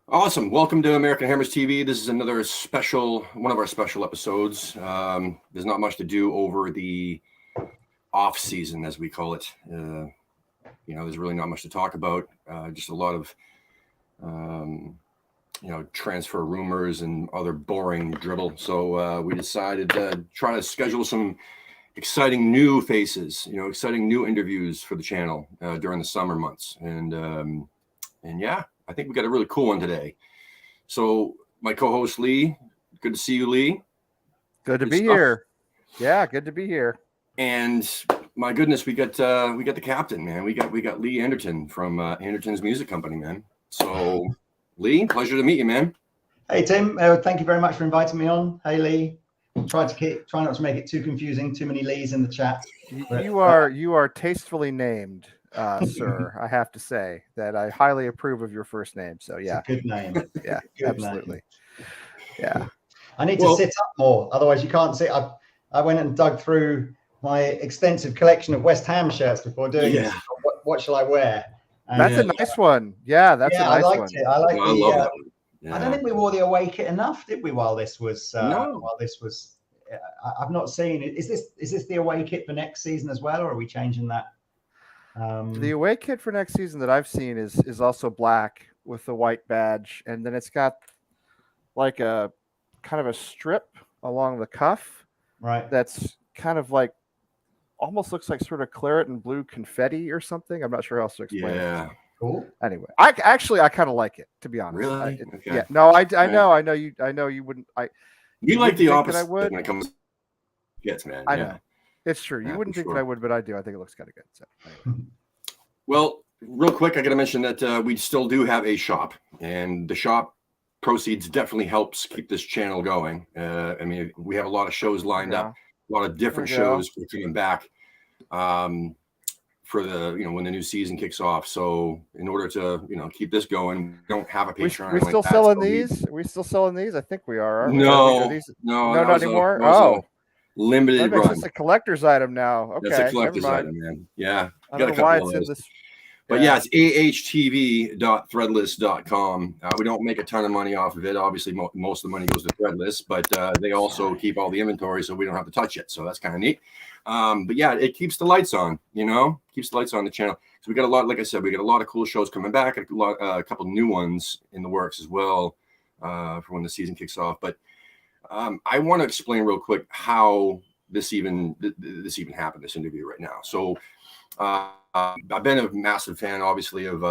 Awesome. Welcome to American Hammers TV. This is another one of our special episodes. There's not much to do over the off season, as we call it. There's really not much to talk about. Just a lot of, transfer rumors and other boring dribble. So we decided to try to schedule some exciting new faces, exciting new interviews for the channel during the summer months. And yeah, I think we got a really cool one today. So my co-host Lee, good to see you, Lee. Good to be here. Yeah, good to be here. And my goodness, we got the captain, man. We got Lee Anderton from Anderton's Music Company, man. So Lee, pleasure to meet you, man. Hey Tim, thank you very much for inviting me on. Hey Lee, try not to make it too confusing. Too many Lees in the chat. You are tastefully named. Sir, I have to say that I highly approve of your first name. So yeah, it's a good name. Yeah, good absolutely. Name. Yeah, I need to sit up more, otherwise you can't see. I went and dug through my extensive collection of West Ham shirts before doing this. What shall I wear? And that's a nice one. Yeah, that's a nice one. It. I like I love that one. Yeah. I don't think we wore the away kit enough, did we? While this was, I've not seen it. Is this the away kit for next season as well, or are we changing that? The away kit for next season that I've seen is also black with the white badge, and then it's got like a kind of a strip along the cuff, right? That's kind of like almost looks like sort of claret and blue confetti or something. I'm not sure how else to explain it. Cool. Anyway, I kind of like it, to be honest. Really? Okay. Yeah. No, I know you wouldn't. You like the opposite when it comes to kits, man. I know. It's true. You wouldn't think that I would, but I do. I think it looks kind of good. So, anyway. Well, real quick, I got to mention that we still do have a shop, and the shop proceeds definitely helps keep this channel going. I mean, we have a lot of shows lined up, a lot of different shows coming back for the when the new season kicks off. So in order to keep this going, we don't have a Patreon. We still selling these? Are we still selling these? I think we are. No, not anymore. Limited run. It's a collector's item now. Okay, that's a collector's item, man. Yeah, I don't know why it's in this. But yeah, it's AHTV.threadless.com. We don't make a ton of money off of it. Obviously, most of the money goes to Threadless, but they also keep all the inventory, so we don't have to touch it. So that's kind of neat. But yeah, it keeps the lights on. Keeps the lights on the channel. So we got a lot. Like I said, we got a lot of cool shows coming back. A couple new ones in the works as well for when the season kicks off. But I want to explain real quick how this even happened. This interview right now. So. I've been a massive fan, obviously, of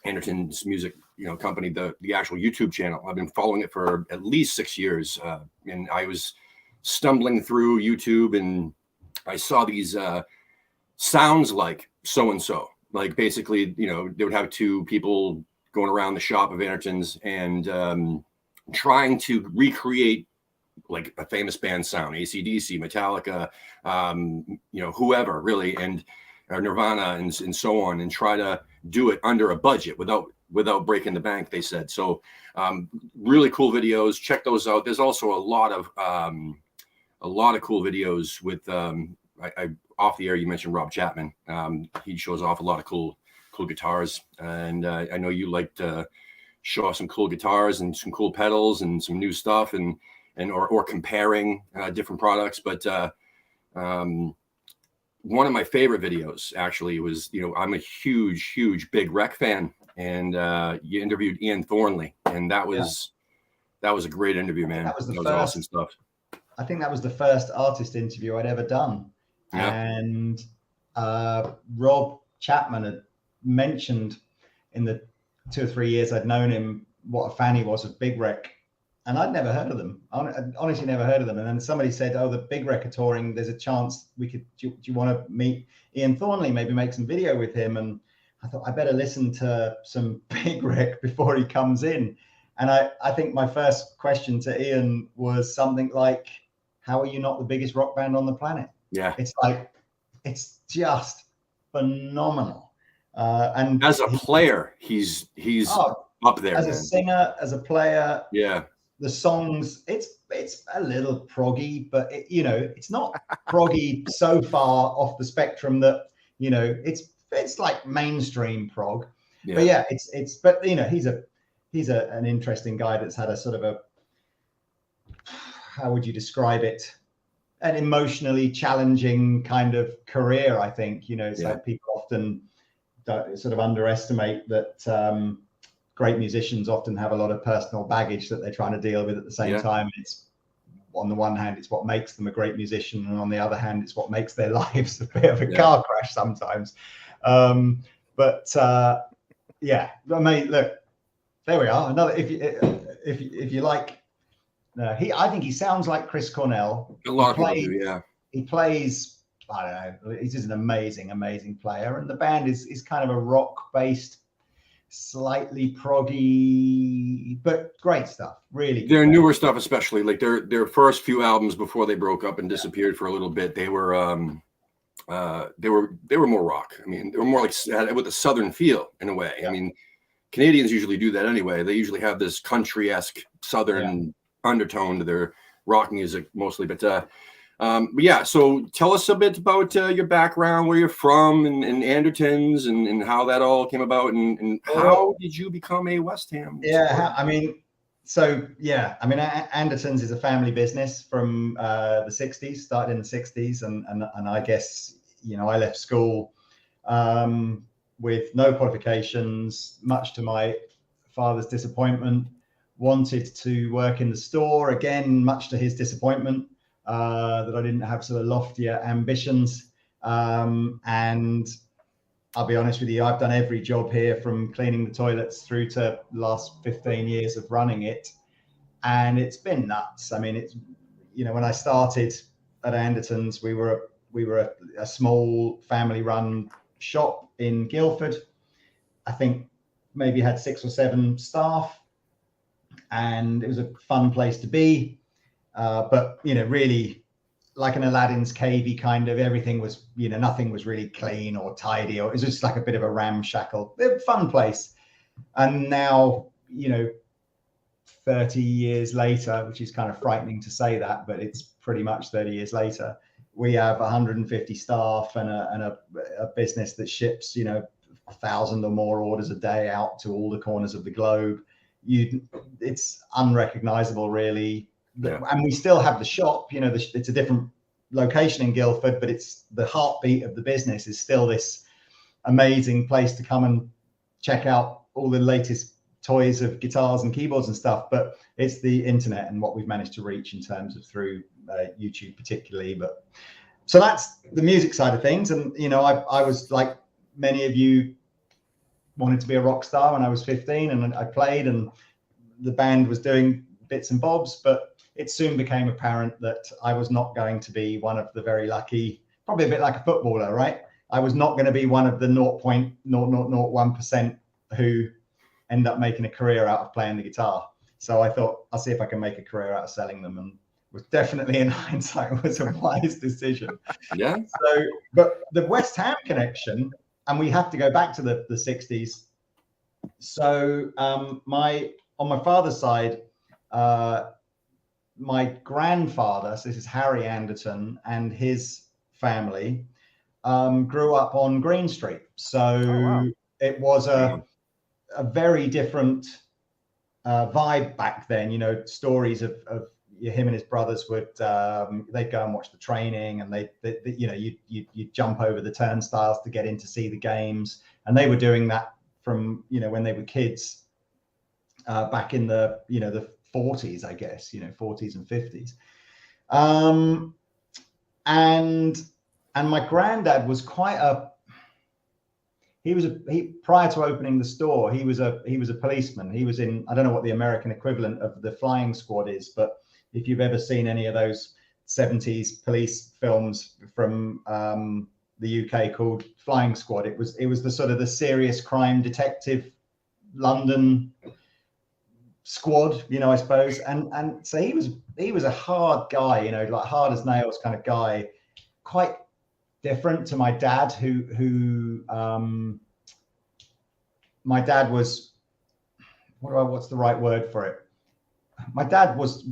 Anderton's Music, Company, the actual YouTube channel. I've been following it for at least 6 years, and I was stumbling through YouTube, and I saw these sounds like so and so. Like basically, they would have two people going around the shop of Anderton's and trying to recreate like a famous band sound, AC/DC, Metallica, whoever really, and Nirvana and so on, and try to do it under a budget without breaking the bank, they said. So really cool videos. Check those out. There's also a lot of cool videos with I off the air you mentioned Rob Chapman. He shows off a lot of cool guitars, and I know you like to show off some cool guitars and some cool pedals and some new stuff and or comparing different products. But one of my favorite videos actually was, I'm a huge Big Wreck fan, and you interviewed Ian Thornley, and that was a great interview, man. That was awesome stuff. I think that was the first artist interview I'd ever done. Yeah. And Rob Chapman had mentioned in the 2 or 3 years I'd known him what a fan he was of Big Wreck. And I'd never heard of them. Honestly, never heard of them. And then somebody said, "Oh, the Big Wreck are touring. There's a chance we could. Do you want to meet Ian Thornley? Maybe make some video with him." And I thought I better listen to some Big Wreck before he comes in. And I think my first question to Ian was something like, "How are you not the biggest rock band on the planet?" Yeah, it's just phenomenal. And as a player, he's up there. As a singer, as a player, yeah. The songs, it's a little proggy, but it's not proggy so far off the spectrum that it's like mainstream prog. Yeah. But yeah, but he's a an interesting guy that's had a sort of how would you describe it? An emotionally challenging kind of career, I think. It's like people often sort of underestimate that great musicians often have a lot of personal baggage that they're trying to deal with at the same time. It's, on the one hand, it's what makes them a great musician, and on the other hand, it's what makes their lives a bit of a car crash sometimes. Yeah, I mean, look, there we are. Another, if you like, I think he sounds like Chris Cornell. A lot of people do, yeah. He plays, I don't know, he's just an amazing player, and the band is kind of a rock-based, slightly proggy, but great stuff. Really, their newer stuff, especially like their first few albums before they broke up and disappeared for a little bit, they were more rock. I mean, they were more like with a southern feel in a way. I mean, Canadians usually do that anyway. They usually have this country-esque southern undertone to their rock music mostly. But yeah, so tell us a bit about your background, where you're from, and Andertons, and how that all came about, and how did you become a West Ham supporter? I mean, Andertons is a family business from the 60s, started in the 60s, and I guess, I left school with no qualifications, much to my father's disappointment. Wanted to work in the store, again, much to his disappointment, that I didn't have sort of loftier ambitions. And I'll be honest with you, I've done every job here, from cleaning the toilets through to the last 15 years of running it. And it's been nuts. I mean, it's, when I started at Anderton's, we were a small family-run shop in Guildford. I think maybe had 6 or 7 staff, and it was a fun place to be. But really, like an Aladdin's cavey kind of, everything was, nothing was really clean or tidy, or it was just like a bit of a ramshackle, fun place. And now, 30 years later, which is kind of frightening to say that, but it's pretty much 30 years later, we have 150 staff and a business that ships, 1,000 or more orders a day out to all the corners of the globe. It's unrecognizable, really. And we still have the shop, it's a different location in Guildford, but it's the heartbeat of the business is still this amazing place to come and check out all the latest toys of guitars and keyboards and stuff. But it's the internet and what we've managed to reach in terms of through YouTube particularly. But so that's the music side of things. And, I was, like many of you, wanted to be a rock star when I was 15, and I played, and the band was doing bits and bobs, but it soon became apparent that I was not going to be one of the very lucky, probably a bit like a footballer, right? I was not going to be one of the 0.0001% who end up making a career out of playing the guitar. So I thought, I'll see if I can make a career out of selling them, and was definitely, in hindsight, was a wise decision. Yeah. So, but the West Ham connection, and we have to go back to the 60s. So on my father's side, my grandfather, so this is Harry Anderton, and his family grew up on Green Street. So it was a very different vibe back then. Stories of him and his brothers would they'd go and watch the training, and they you'd jump over the turnstiles to get in to see the games, and they were doing that from when they were kids back in the the 40s, I guess, 40s and 50s. And my granddad was prior to opening the store, he was a policeman. He was in, I don't know what the American equivalent of the flying squad is, but if you've ever seen any of those 70s police films from the UK called Flying Squad, it was the sort of the serious crime detective London squad, I suppose. And so he was a hard guy, like hard as nails kind of guy, quite different to my dad, who my dad was, what's the right word for it? My dad was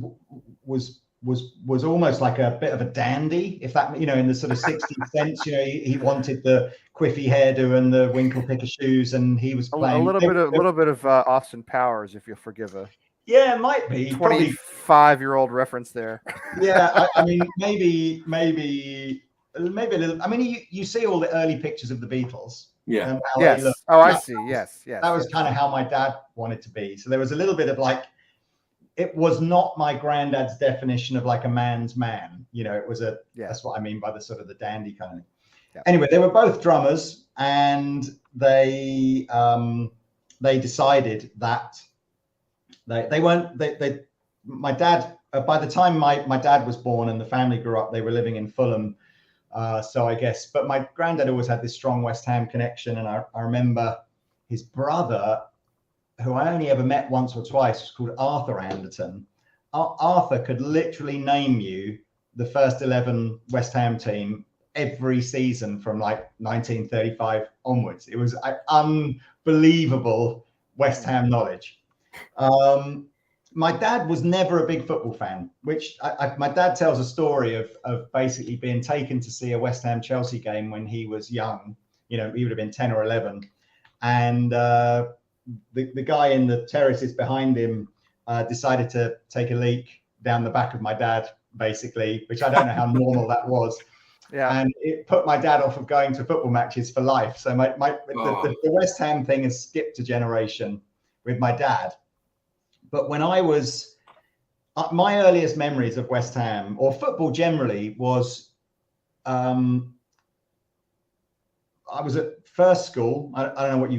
was almost like a bit of a dandy, if that, in the sort of 60s sense. He wanted the quiffy hairdo and the winkle picker shoes, and he was playing a little bit of Austin Powers, if you'll forgive a yeah, it might be 25-year-old reference there. Yeah, I mean, maybe a little. I mean, you see all the early pictures of the Beatles. Yeah. And how Yes. they look. Oh, I see. Yes. That was kind of how my dad wanted to be. So there was a little bit of like, it was not my granddad's definition of like a man's man. It was that's what I mean by the sort of the dandy kind of thing. Yeah. Anyway, they were both drummers, and they decided that my dad, by the time my dad was born and the family grew up, they were living in Fulham. So I guess, but my granddad always had this strong West Ham connection. And I remember his brother, who I only ever met once or twice, was called Arthur Anderton. Arthur could literally name you the first 11 West Ham team every season from like 1935 onwards. It was unbelievable West Ham knowledge. My dad was never a big football fan, which my dad tells a story of basically being taken to see a West Ham Chelsea game when he was young. He would have been 10 or 11. And the guy in the terraces behind him decided to take a leak down the back of my dad, basically, which I don't know how normal that was. Yeah. And it put my dad off of going to football matches for life. So the West Ham thing has skipped a generation with my dad. But when I was, my earliest memories of West Ham or football generally was, I was at first school. I don't know what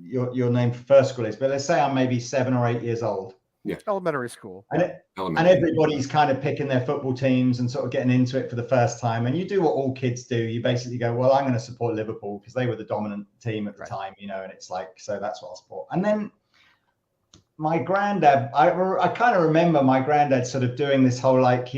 your name for first school is, but let's say I'm maybe 7 or 8 years old. Yeah, elementary school. And everybody's kind of picking their football teams and sort of getting into it for the first time. And you do what all kids do. You basically go, well, I'm going to support Liverpool because they were the dominant team at the time, and it's like, so that's what I'll support. And then my granddad, I kind of remember my granddad sort of doing this whole like,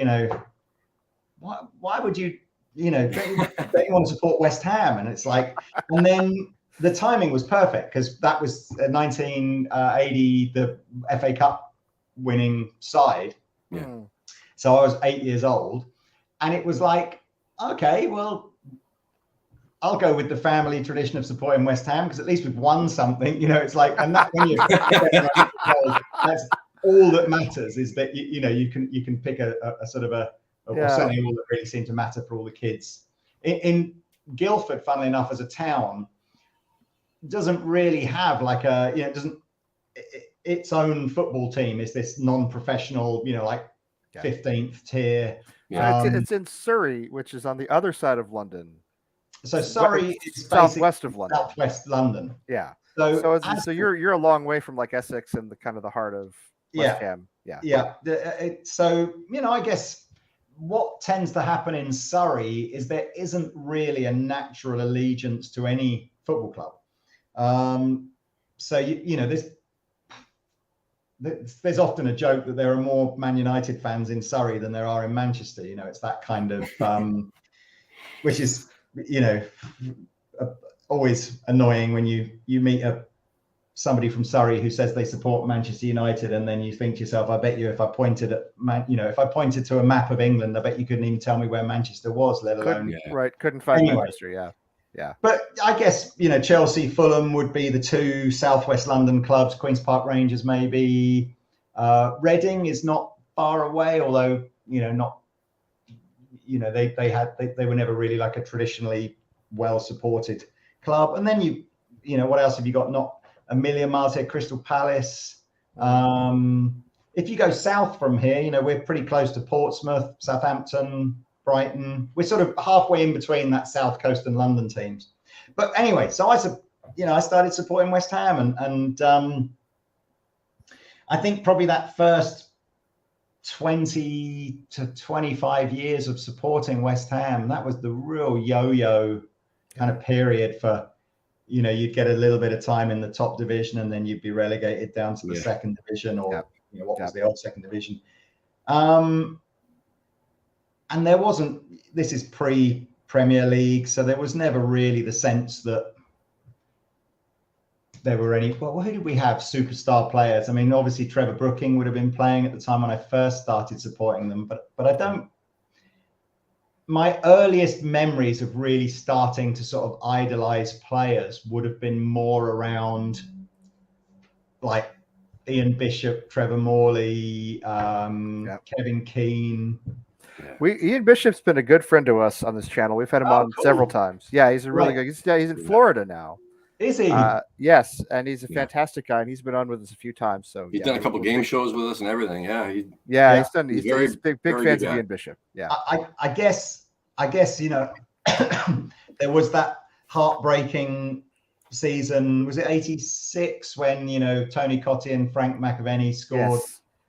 why would you, don't you want to support West Ham? And it's like, and then the timing was perfect because that was 1980, the FA Cup winning side. Yeah. So I was 8 years old, and it was like, okay, well, I'll go with the family tradition of supporting West Ham because at least we've won something. It's like, and that when that's all that matters is that you can pick a sort of certainly all that really seemed to matter for all the kids. In Guildford, funnily enough, as a town, doesn't really have like its own football team is this non-professional, 15th tier. Yeah, it's in Surrey, which is on the other side of London. So Surrey is southwest of London. Southwest London. Yeah. So you're a long way from like Essex and the kind of the heart of West Ham. Yeah. Yeah. So I guess what tends to happen in Surrey is there isn't really a natural allegiance to any football club. So there's often a joke that there are more Man United fans in Surrey than there are in Manchester. It's that kind of which is always annoying when you meet somebody from Surrey who says they support Manchester United, and then you think to yourself, I bet you if I pointed to a map of England, I bet you couldn't even tell me where Manchester was, let alone couldn't find Manchester. Yeah. But I guess Chelsea, Fulham would be the two southwest London clubs. Queen's Park Rangers maybe. Reading is not far away, although not. They were never really like a traditionally well supported club. And then what else have you got? Not a million miles here. Crystal Palace. If you go south from here, we're pretty close to Portsmouth, Southampton, Brighton. We're sort of halfway in between that South Coast and London teams. But anyway, so I started supporting West Ham, and I think probably that first 20 to 25 years of supporting West Ham, that was the real yo-yo kind of period for, you'd get a little bit of time in the top division and then you'd be relegated down to the second division or what was the old second division. And there wasn't, this is pre-Premier League, so there was never really the sense that there were any. Well, who did we have superstar players? I mean, obviously Trevor Brooking would have been playing at the time when I first started supporting them, but I don't. My earliest memories of really starting to sort of idolize players would have been more around like Ian Bishop, Trevor Morley, Kevin Keane. Ian Bishop's been a good friend to us on this channel. We've had him on several times. Yeah, he's a really good. He's in Florida now. Is he? Yes, and he's a fantastic guy, and he's been on with us a few times. So he's done a couple game shows with us and everything. He's done. He's big fans of Ian Bishop. Yeah, I guess you know there was that heartbreaking season. Was it '86 when Tony Cottee and Frank McAvenny scored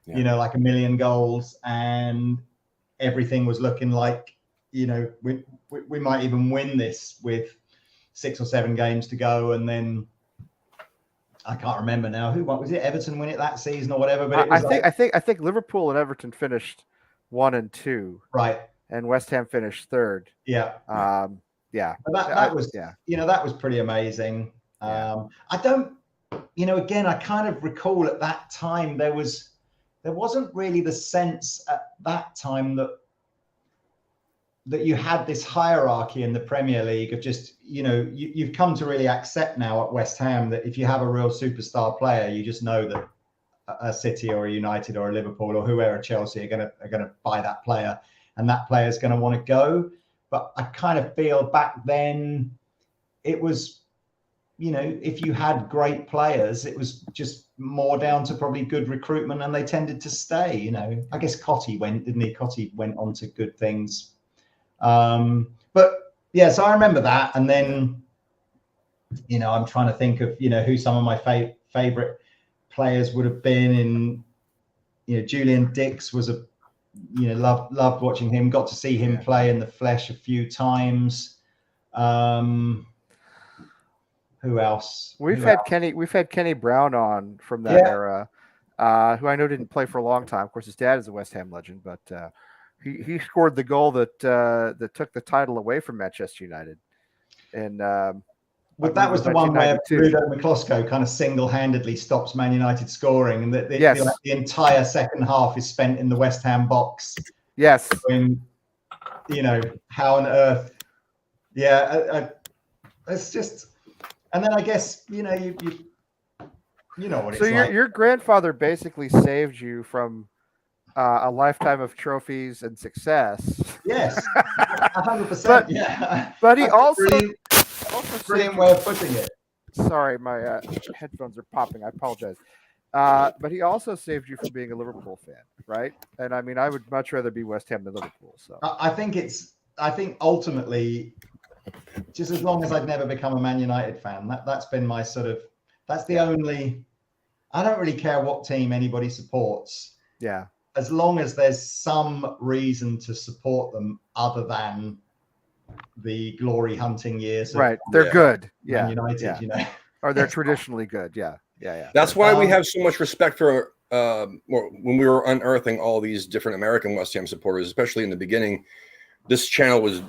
like 1 million goals, and everything was looking like we might even win this with 6 or 7 games to go, and then I can't remember now who won. Was it Everton win it that season or whatever? But it was I think Liverpool and Everton finished 1 and 2, right, and West Ham finished 3rd. Yeah, But that was that was pretty amazing. I don't, again, I kind of recall at that time there wasn't really the sense at that time that you had this hierarchy in the Premier League of just, you've come to really accept now at West Ham that if you have a real superstar player, you just know that a City or a United or a Liverpool or whoever, Chelsea are gonna buy that player, and that player is going to want to go. But I kind of feel back then it was, if you had great players, it was just more down to probably good recruitment, and they tended to stay. I guess Cottee went, didn't he? Cottee went on to good things. But yeah, so I remember that. And then, I'm trying to think of, who some of my favorite players would have been Julian Dix was loved watching him, got to see him play in the flesh a few times. Who else? We've had Kenny Brown on from that era, who I know didn't play for a long time. Of course, his dad is a West Ham legend, but he scored the goal that took the title away from Manchester United. And but that was the one where Bruno McCloskey kind of single-handedly stops Man United scoring, and the entire second half is spent in the West Ham box. Yes. When, how on earth? Yeah, it's just. And then I guess you know what it's like. So your grandfather basically saved you from a lifetime of trophies and success. Yes, 100%. Yeah, but he also brilliant way of putting it. Sorry, my headphones are popping. I apologize. But he also saved you from being a Liverpool fan, right? And I mean, I would much rather be West Ham than Liverpool. So I think ultimately, just as long as I'd never become a Man United fan, that's been my that's the only. I don't really care what team anybody supports. Yeah. As long as there's some reason to support them other than the glory hunting years. Right. They're good. Man United, Or they're traditionally good. Yeah. That's why we have so much respect for when we were unearthing all these different American West Ham supporters, especially in the beginning. This channel was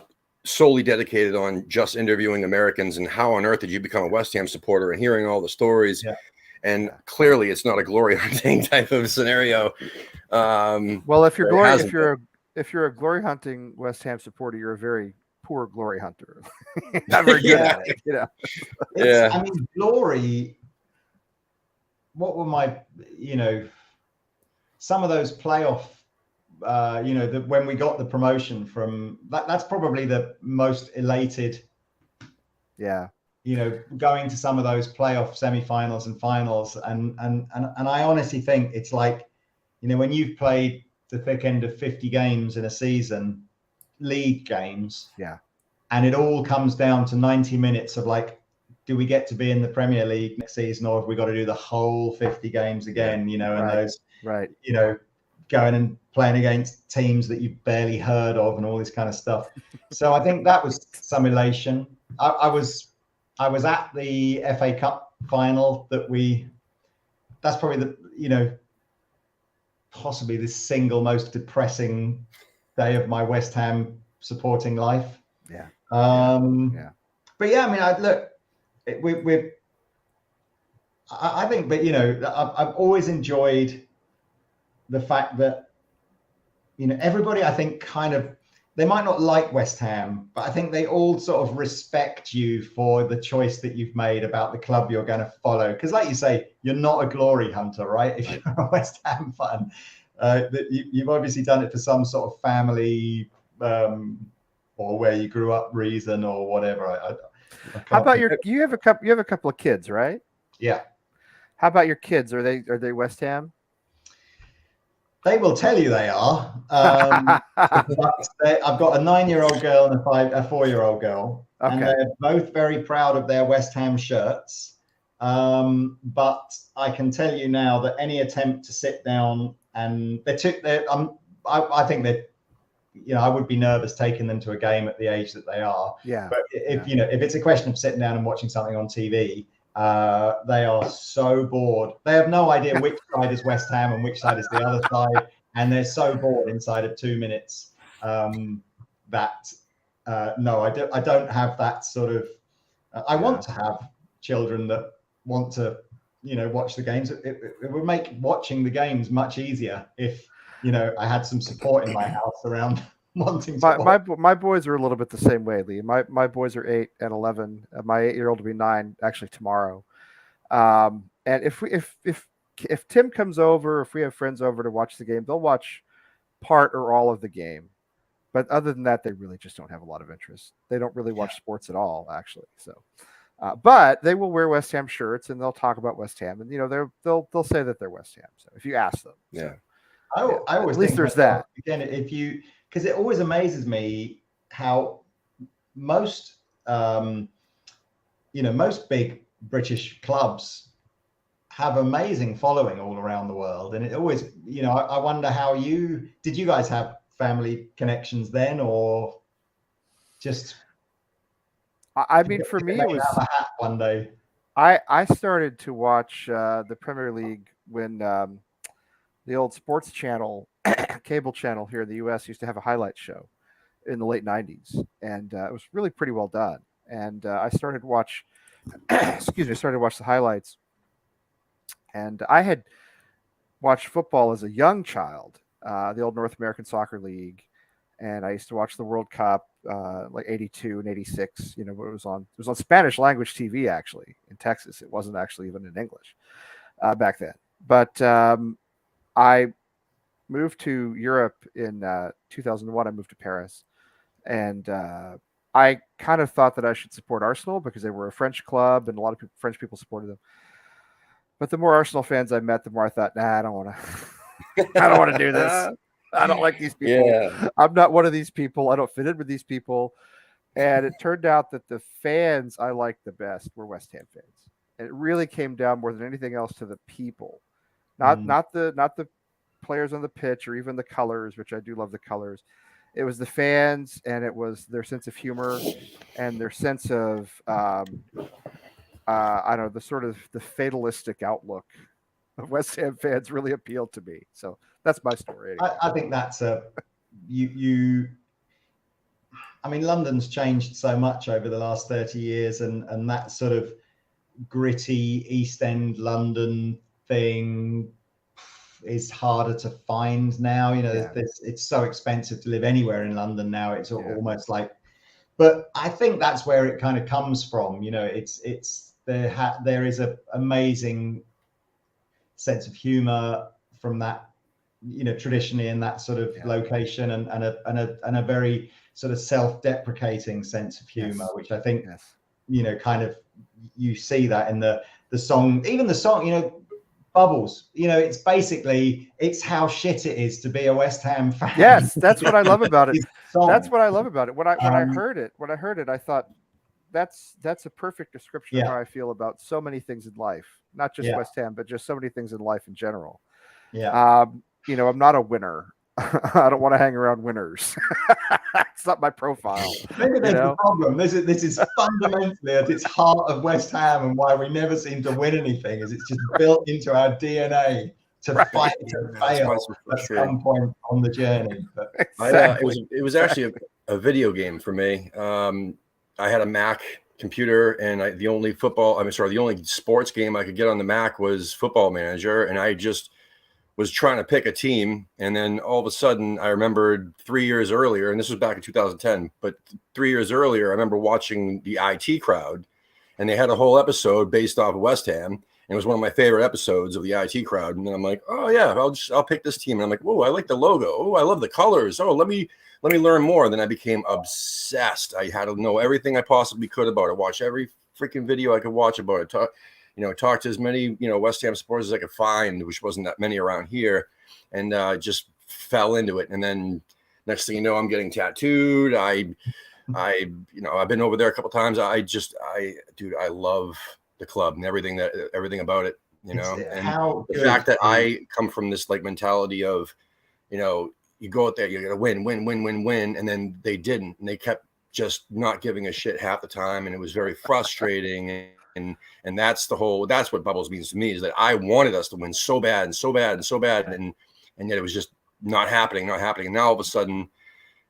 solely dedicated on just interviewing Americans and how on earth did you become a West Ham supporter, and hearing all the stories. Yeah. And clearly it's not a glory hunting type of scenario. Well, if you're a glory hunting West Ham supporter, you're a very poor glory hunter. Not very good at it, I mean, glory. What were my, some of those playoff, when we got the promotion from that's probably the most elated. Yeah. Going to some of those playoff semi-finals and finals, and I honestly think it's like, when you've played the thick end of 50 games in a season, league games, and it all comes down to 90 minutes of like, do we get to be in the Premier League next season, or have we got to do the whole 50 games again? And those, going and playing against teams that you've barely heard of and all this kind of stuff. So I think that was some elation. I was at the FA Cup final that's probably the, possibly the single most depressing day of my West Ham supporting life. Yeah. But yeah, I mean, we're I think, but I've always enjoyed the fact that everybody, I think, kind of, they might not like West Ham, but I think they all sort of respect you for the choice that you've made about the club you're going to follow. Because, like you say, you're not a glory hunter, right? If you're a West Ham fan, that you've obviously done it for some sort of family or where you grew up reason or whatever. How about you have a couple of kids, right? Yeah. How about your kids? Are they West Ham? They will tell you they are. But I've got a 9-year-old girl and a 4-year-old girl, and they're both very proud of their West Ham shirts. But I can tell you now that any attempt to sit down and I think that I would be nervous taking them to a game at the age that they are. Yeah. But if it's a question of sitting down and watching something on TV, they are so bored. They have no idea which side is West Ham and which side is the other side, and they're so bored inside of 2 minutes that no, I don't have that sort of. I want to have children that want to, watch the games. It would make watching the games much easier if I had some support in my house around. My boys are a little bit the same way, Lee. My boys are 8 and 11. My 8-year-old will be 9 actually tomorrow. And if Tim comes over, if we have friends over to watch the game, they'll watch part or all of the game. But other than that, they really just don't have a lot of interest. They don't really watch sports at all, actually. So, but they will wear West Ham shirts and they'll talk about West Ham, and they'll say that they're West Ham. So if you ask them, I always at least think there's that. Again, because it always amazes me how most big British clubs have amazing following all around the world, and it always I wonder how did you guys have family connections then, or just I mean, for me, it was a hat one day. I started to watch the Premier League when the old sports channel, cable channel here in the U.S. used to have a highlight show in the late 90s, and it was really pretty well done. And I started to watch, the highlights. And I had watched football as a young child, the old North American Soccer League, and I used to watch the World Cup like 82 and 86. It was on Spanish language TV actually in Texas. It wasn't actually even in English back then. But I moved to Europe in 2001. I moved to Paris, and I kind of thought that I should support Arsenal because they were a French club and a lot of French people supported them. But the more Arsenal fans I met, the more I thought, nah, I don't want to do this. I don't like these people. Yeah. I'm not one of these people. I don't fit in with these people. And it turned out that the fans I liked the best were West Ham fans. And it really came down more than anything else to the people, not the players on the pitch or even the colors, which I do love the colors. It was the fans, and it was their sense of humor and their sense of I don't know, the sort of the fatalistic outlook of West Ham fans really appealed to me. So that's my story. Anyway. I think that's I mean, London's changed so much over the last 30 years, and that sort of gritty East End London thing is harder to find now. It's so expensive to live anywhere in London now. It's almost like, but I think that's where it kind of comes from. There is a amazing sense of humor from that, traditionally in that sort of location, and a very sort of self-deprecating sense of humor, which I think, kind of, you see that in the song, even the song, Bubbles, it's basically, it's how shit it is to be a West Ham fan. Yes, that's what I love about it. That's what I love about it. When I heard it, I thought that's a perfect description of how I feel about so many things in life, not just West Ham, but just so many things in life in general. Yeah. I'm not a winner. I don't want to hang around winners. It's not my profile. Maybe there's the problem. This is fundamentally at its heart of West Ham, and why we never seem to win anything is it's just built into our DNA to fight to fail at some point on the journey. But it was actually a video game for me. I had a Mac computer, and the only sports game I could get on the Mac was Football Manager, and I just was trying to pick a team, and then all of a sudden I remembered 3 years earlier, and this was back in 2010, but 3 years earlier I remember watching the IT Crowd, and they had a whole episode based off of West Ham, and it was one of my favorite episodes of the IT Crowd. And then I'm like, oh yeah, I'll pick this team, and I'm like, oh, I like the logo, oh, I love the colors, oh, let me learn more. Then I became obsessed. I had to know everything I possibly could about it, watch every freaking video I could watch about it, talk to as many, West Ham supporters as I could find, which wasn't that many around here, and just fell into it. And then next thing you know, I'm getting tattooed. I've been over there a couple times. Dude, I love the club and everything about it, and the fact that I come from this like mentality of, you go out there, you're gonna win, and then they didn't, and they kept just not giving a shit half the time, and it was very frustrating. And that's what Bubbles means to me, is that I wanted us to win so bad, and yet it was just not happening. And now all of a sudden,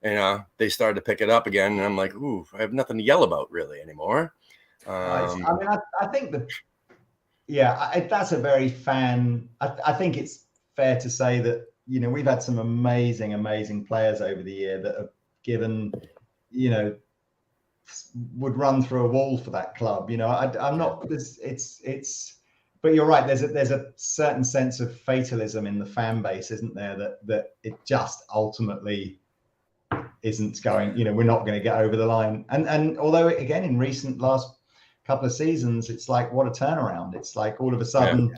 they started to pick it up again, and I'm like, ooh, I have nothing to yell about really anymore. I think that's a very fan. I think it's fair to say that we've had some amazing players over the year that have given, would run through a wall for that club. I'm not this. It's. But you're right. There's a certain sense of fatalism in the fan base, isn't there? That it just ultimately isn't going. We're not going to get over the line. And although again in last couple of seasons, it's like, what a turnaround. It's like all of a sudden,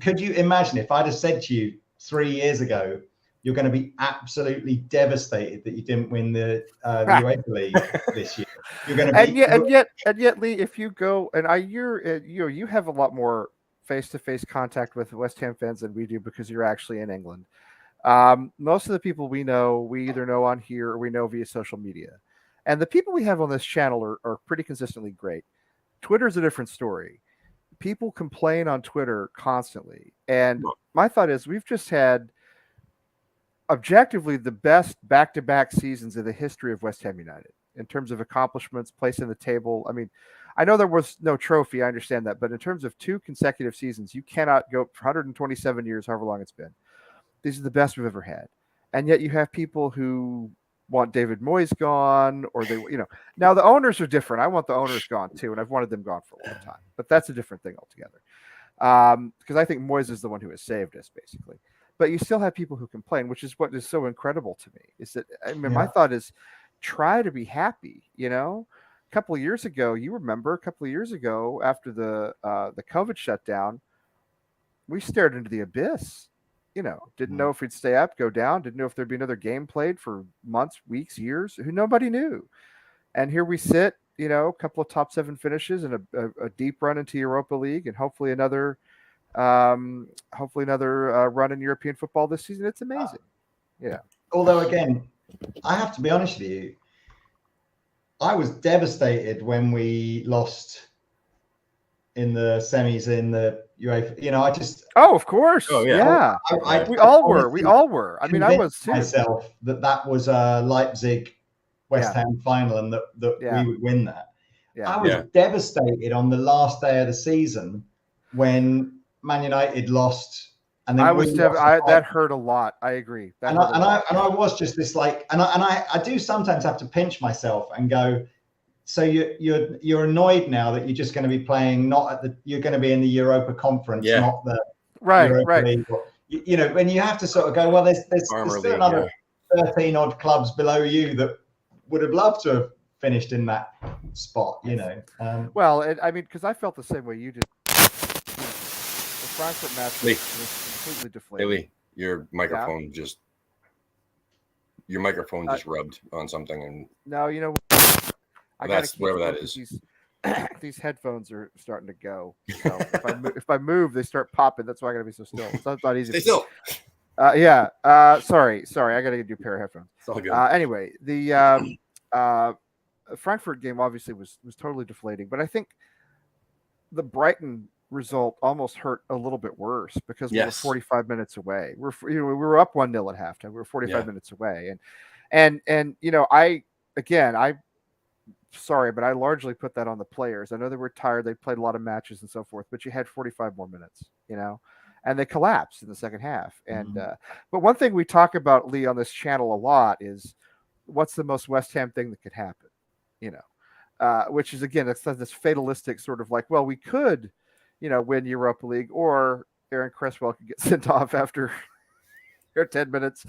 could you imagine if I'd have said to you 3 years ago, you're going to be absolutely devastated that you didn't win the UEFA League this year. You're going to be, and yet, Lee, if you go and you have a lot more face-to-face contact with West Ham fans than we do because you're actually in England. Most of the people we either know on here or we know via social media, and the people we have on this channel are pretty consistently great. Twitter's a different story. People complain on Twitter constantly, and my thought is we've just had objectively the best back-to-back seasons in the history of West Ham United in terms of accomplishments, place in the table. I mean, I know there was no trophy, I understand that, but in terms of 2 consecutive seasons, you cannot go for 127 years, however long it's been. These are the best we've ever had. And yet you have people who want David Moyes gone, or now the owners are different. I want the owners gone too, and I've wanted them gone for a long time, but that's a different thing altogether. Because I think Moyes is the one who has saved us, basically. But you still have people who complain, which is what is so incredible to me. Is that my thought is, try to be happy. A couple of years ago, after the COVID shutdown, we stared into the abyss. Didn't know if we'd stay up, go down. Didn't know if there'd be another game played for months, weeks, years. Nobody knew. And here we sit. A couple of top 7 finishes and a deep run into Europa League, and hopefully another run in European football this season. It's amazing. Although again, I have to be honest with you, I was devastated when we lost in the semis in the UEFA. I just. Oh, of course. Oh yeah. We all were. I mean, I was too. Myself that was a Leipzig West Ham final, and that we would win that. I was devastated on the last day of the season when Man United lost, and then that hurt a lot. I agree. I was just this like, and I do sometimes have to pinch myself and go, so you're annoyed now that you're just going to be playing you're going to be in the Europa Conference, not the Europa League. When you have to sort of go, well, there's still another 13 odd clubs below you that would have loved to have finished in that spot. Because I felt the same way you did. The Frankfurt match was completely deflated. Lee, your microphone just rubbed on something, and no, that's whatever that is. These headphones are starting to go. So if I move, they start popping. That's why I got to be so still. It's not easy. Stay still. Sorry. I got to get you a pair of headphones. It's all good. Anyway, the Frankfurt game obviously was totally deflating, but I think the Brighton result almost hurt a little bit worse because we were 45 minutes away. We were up 1-0 at halftime. We were 45 minutes away, and I sorry, but I largely put that on the players. I know they were tired. They played a lot of matches and so forth, but you had 45 more minutes, and they collapsed in the second half. And but one thing we talk about, Lee, on this channel a lot is what's the most West Ham thing that could happen, which is, again, it's this fatalistic sort of like, well, we could, win Europa League, or Aaron Cresswell could get sent off after 10 minutes,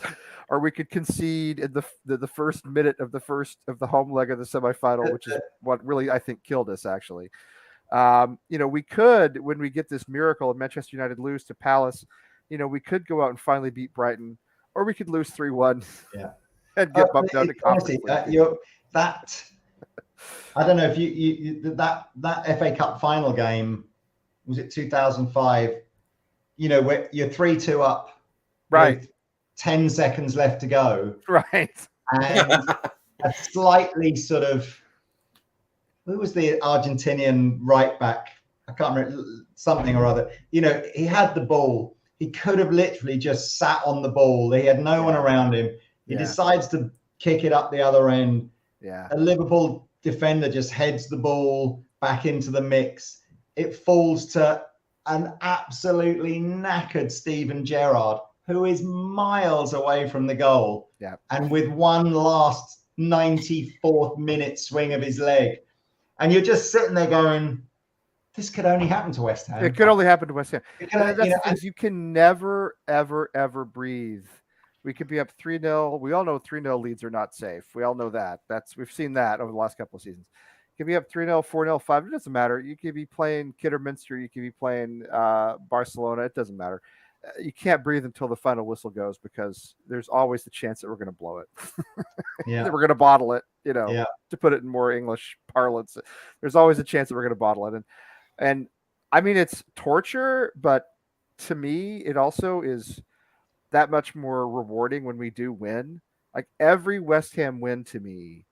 or we could concede in the first minute of the home leg of the semifinal, which is what really, I think, killed us, actually. We could, when we get this miracle of Manchester United lose to Palace, we could go out and finally beat Brighton, or we could lose 3-1 and get bumped down to Conference League. I don't know if you that FA Cup final game, was it 2005? Where you're 3-2 up, right? 10 seconds left to go, right? And a slightly sort of, who was the Argentinian right back? I can't remember, something or other. He had the ball. He could have literally just sat on the ball. He had no one around him. He decides to kick it up the other end. Yeah. A Liverpool defender just heads the ball back into the mix. It falls to an absolutely knackered Steven Gerrard, who is miles away from the goal. Yeah. And with one last 94th minute swing of his leg. And you're just sitting there going, this could only happen to West Ham. It could only happen to West Ham. That's you can never, ever, ever breathe. We could be up 3-0. We all know 3-0 leads are not safe. We all know that. We've seen that over the last couple of seasons. You could be up 3-0, 4-0, 5. It doesn't matter. You could be playing Kidderminster. You could be playing Barcelona. It doesn't matter. You can't breathe until the final whistle goes, because there's always the chance that we're going to blow it. Yeah. That we're going to bottle it, to put it in more English parlance. There's always a chance that we're going to bottle it. And I mean, it's torture, but to me, it also is that much more rewarding when we do win. Like, every West Ham win to me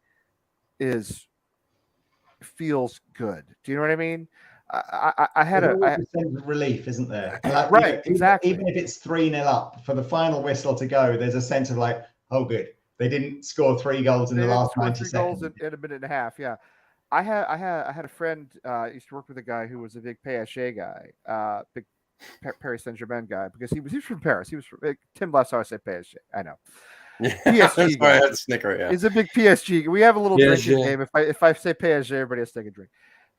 feels good. Do you know what I mean? I had a sense of relief, isn't there? Right, exactly. Even if it's 3-0 up for the final whistle to go, there's a sense of like, oh, good, they didn't score 3 goals in the last 90 seconds. Goals in a minute and a half. Yeah, I had a friend. Used to work with a guy who was a big PSG guy, big Paris Saint-Germain guy, because he was from Paris. He was from Tim. Last time I said PSG, I know. PSG guy. I had to snicker. Yeah, he's a big PSG. We have a little drinking game. If I say PSG, everybody has to take a drink.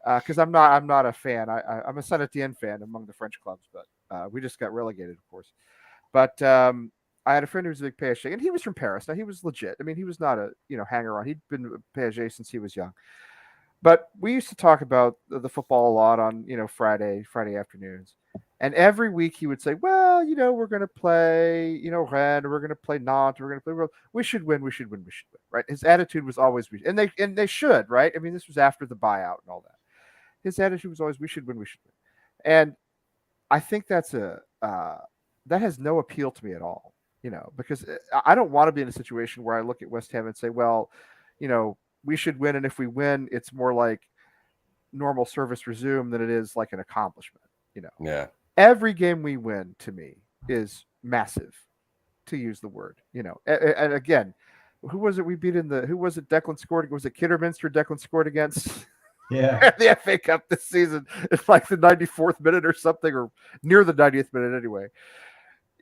Because I'm not a fan. I'm a Saint-Étienne fan among the French clubs, but we just got relegated, of course. But I had a friend who was a big PSG, and he was from Paris. Now, he was legit. I mean, he was not a hanger on. He'd been a PSG since he was young. But we used to talk about the football a lot on Friday afternoons, and every week he would say, "Well, we're going to play Rennes, we're going to play Nantes, we're going to play. We should win. Right? His attitude was always, and they should, right? I mean, this was after the buyout and all that. His attitude was always, we should win. And I think that has no appeal to me at all, because I don't want to be in a situation where I look at West Ham and say, well, we should win. And if we win, it's more like normal service resume than it is like an accomplishment, Yeah. Every game we win, to me, is massive, to use the word, and again, who was it we beat who was it Declan scored? Was it Kidderminster Declan scored against? Yeah, the FA Cup this season. It's like the 94th minute or something, or near the 90th minute anyway.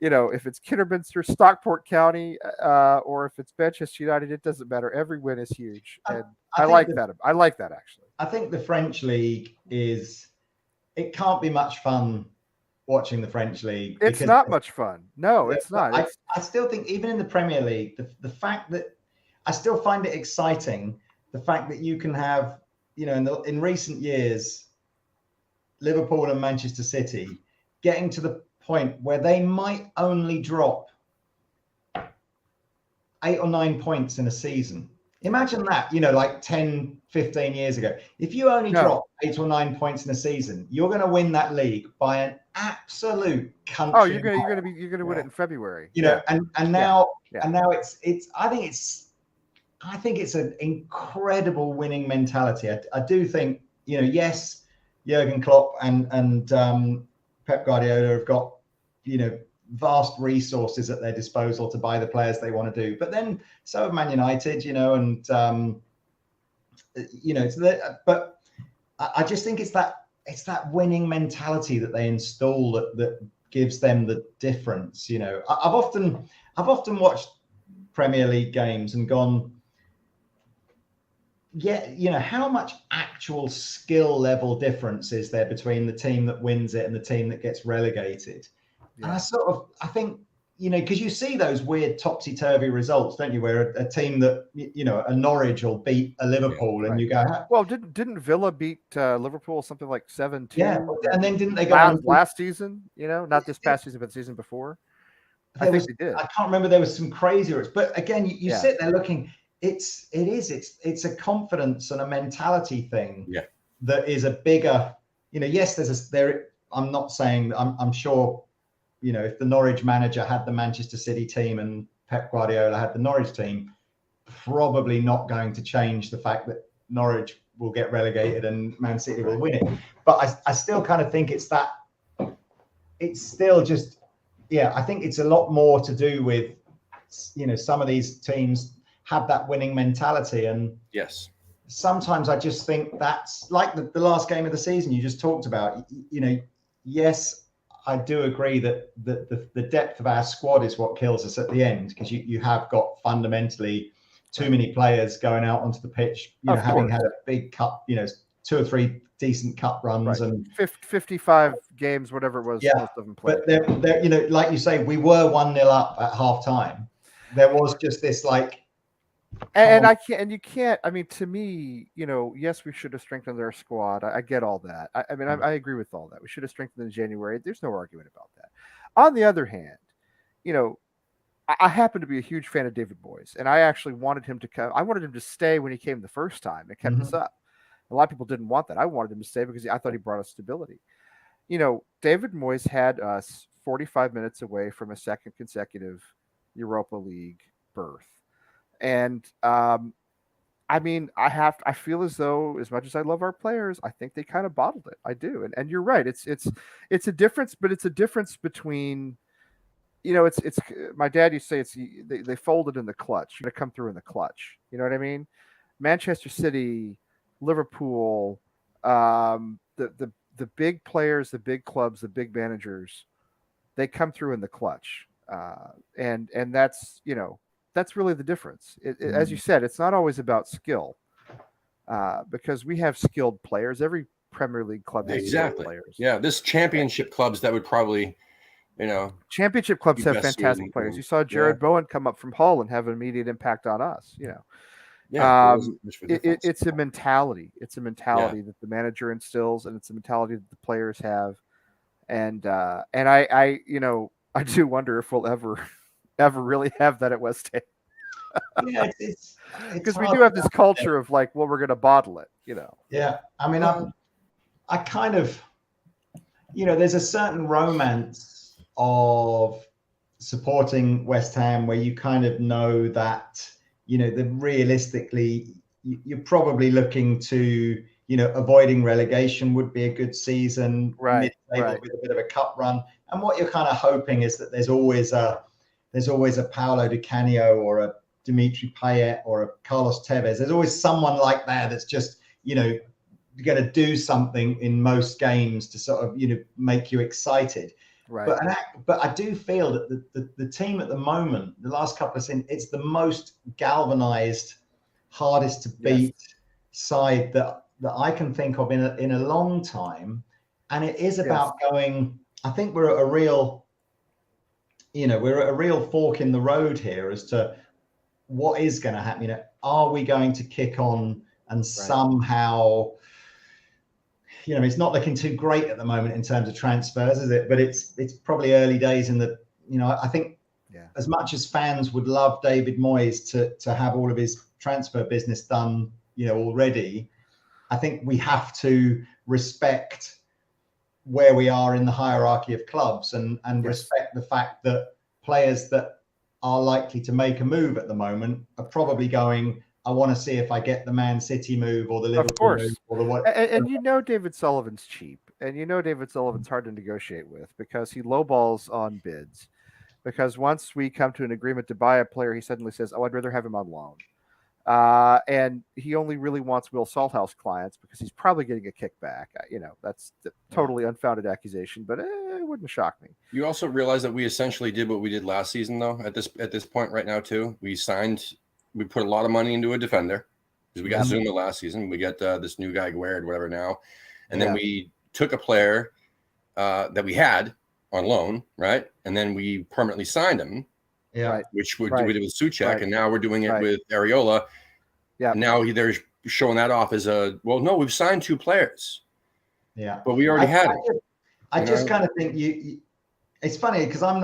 If it's Kidderminster, Stockport County, or if it's Manchester United, it doesn't matter. Every win is huge, and I like that. I like that, actually. I think the French league it can't be much fun watching the French league. It's not much fun. No, it's not. I still think, even in the Premier League, the fact that I still find it exciting, the fact that you can have, in recent years, Liverpool and Manchester City getting to the point where they might only drop 8 or 9 points in a season. Imagine that, like 10, 15 years ago. If you only drop 8 or 9 points in a season, you're going to win that league by an absolute country. Oh, you're going to win it in February. And now I think it's an incredible winning mentality. I do think, yes, Jurgen Klopp and Pep Guardiola have got, vast resources at their disposal to buy the players they want to do. But then so have Man United, and but I just think it's that winning mentality that they install that gives them the difference. I've often watched Premier League games and gone, how much actual skill level difference is there between the team that wins it and the team that gets relegated? Yeah. And I think, because you see those weird topsy-turvy results, don't you, where a team that, a Norwich will beat a Liverpool, and you go, well, didn't Villa beat Liverpool something like 7-2? Yeah, and then didn't they go last season? Not this past season, but the season before. I think they did. I can't remember. There was some crazy, but again, you sit there looking. It's a confidence and a mentality thing. Yeah. That is a bigger. Yes, I'm not saying. I'm sure. If the Norwich manager had the Manchester City team and Pep Guardiola had the Norwich team, probably not going to change the fact that Norwich will get relegated and Man City will win it. But I still kind of think it's still just. Yeah, I think it's a lot more to do with, some of these teams have that winning mentality. And yes, sometimes I just think that's like the last game of the season you just talked about. Yes, I do agree that the depth of our squad is what kills us at the end, because you have got fundamentally too many players going out onto the pitch, having had a big cup, 2 or 3 decent cup runs, and 55 games, whatever it was. Yeah, most of them played. But they're, like you say, we were 1-0 up at half time. There was just this you can't. I mean, to me, yes, we should have strengthened our squad. I get all that. I agree with all that. We should have strengthened in January. There's no argument about that. On the other hand, I happen to be a huge fan of David Moyes, and I actually wanted him to come. I wanted him to stay when he came the first time and kept us up. A lot of people didn't want that. I wanted him to stay because I thought he brought us stability. David Moyes had us 45 minutes away from a second consecutive Europa League berth. And I feel as though, as much as I love our players, I think they kind of bottled it. I do. And you're right. It's a difference, but it's a difference between, it's my dad used to say they folded in the clutch. You're going to come through in the clutch. You know what I mean? Manchester City, Liverpool, the big players, the big clubs, the big managers, they come through in the clutch. And that's, that's really the difference. As you said, it's not always about skill, because we have skilled players. Every Premier League club has skilled players. Yeah, this championship clubs that would probably, championship clubs have fantastic players. You saw Jared Bowen come up from Hull and have an immediate impact on us. Yeah, it's a mentality. It's a mentality that the manager instills, and it's a mentality that the players have. And I do wonder if we'll ever really have that at West Ham. Yeah, it's because we do have this culture of we're going to bottle it. Yeah, I mean, I kind of, there's a certain romance of supporting West Ham where you kind of know that. That realistically, you're probably looking to, avoiding relegation would be a good season, mid-table with a bit of a cup run. And what you're kind of hoping is that there's always a Paolo Di Canio or a Dimitri Payet or a Carlos Tevez. There's always someone like that that's just, going to do something in most games to sort of, make you excited. Right. But I do feel that the team at the moment, the last couple of seasons, it's the most galvanized, hardest to beat side that I can think of in a long time. And it is about going. I think we're at a real fork in the road here as to what is going to happen. Are we going to kick on and somehow? It's not looking too great at the moment in terms of transfers, is it? But it's probably early days in the, I think as much as fans would love David Moyes to have all of his transfer business done, already, I think we have to respect where we are in the hierarchy of clubs and respect the fact that players that are likely to make a move at the moment are probably going, I want to see if I get the Man City move or the Liverpool move or the what. And David Sullivan's cheap, and David Sullivan's hard to negotiate with because he lowballs on bids. Because once we come to an agreement to buy a player, he suddenly says, "Oh, I'd rather have him on loan." And he only really wants Will Salthouse clients because he's probably getting a kickback. That's the totally unfounded accusation, but it wouldn't shock me. You also realize that we essentially did what we did last season, though. At this point right now, too, we put a lot of money into a defender because we got Zuma last season. We got this new guy Guerd, whatever now, and then we took a player that we had on loan, right, and then we permanently signed him. Yeah, right. Which we did with Suchek, and now we're doing it with Areola. Yeah. Now they're showing that off as no, we've signed 2 players. Yeah, but we already had it. I just kind of think it's funny because I'm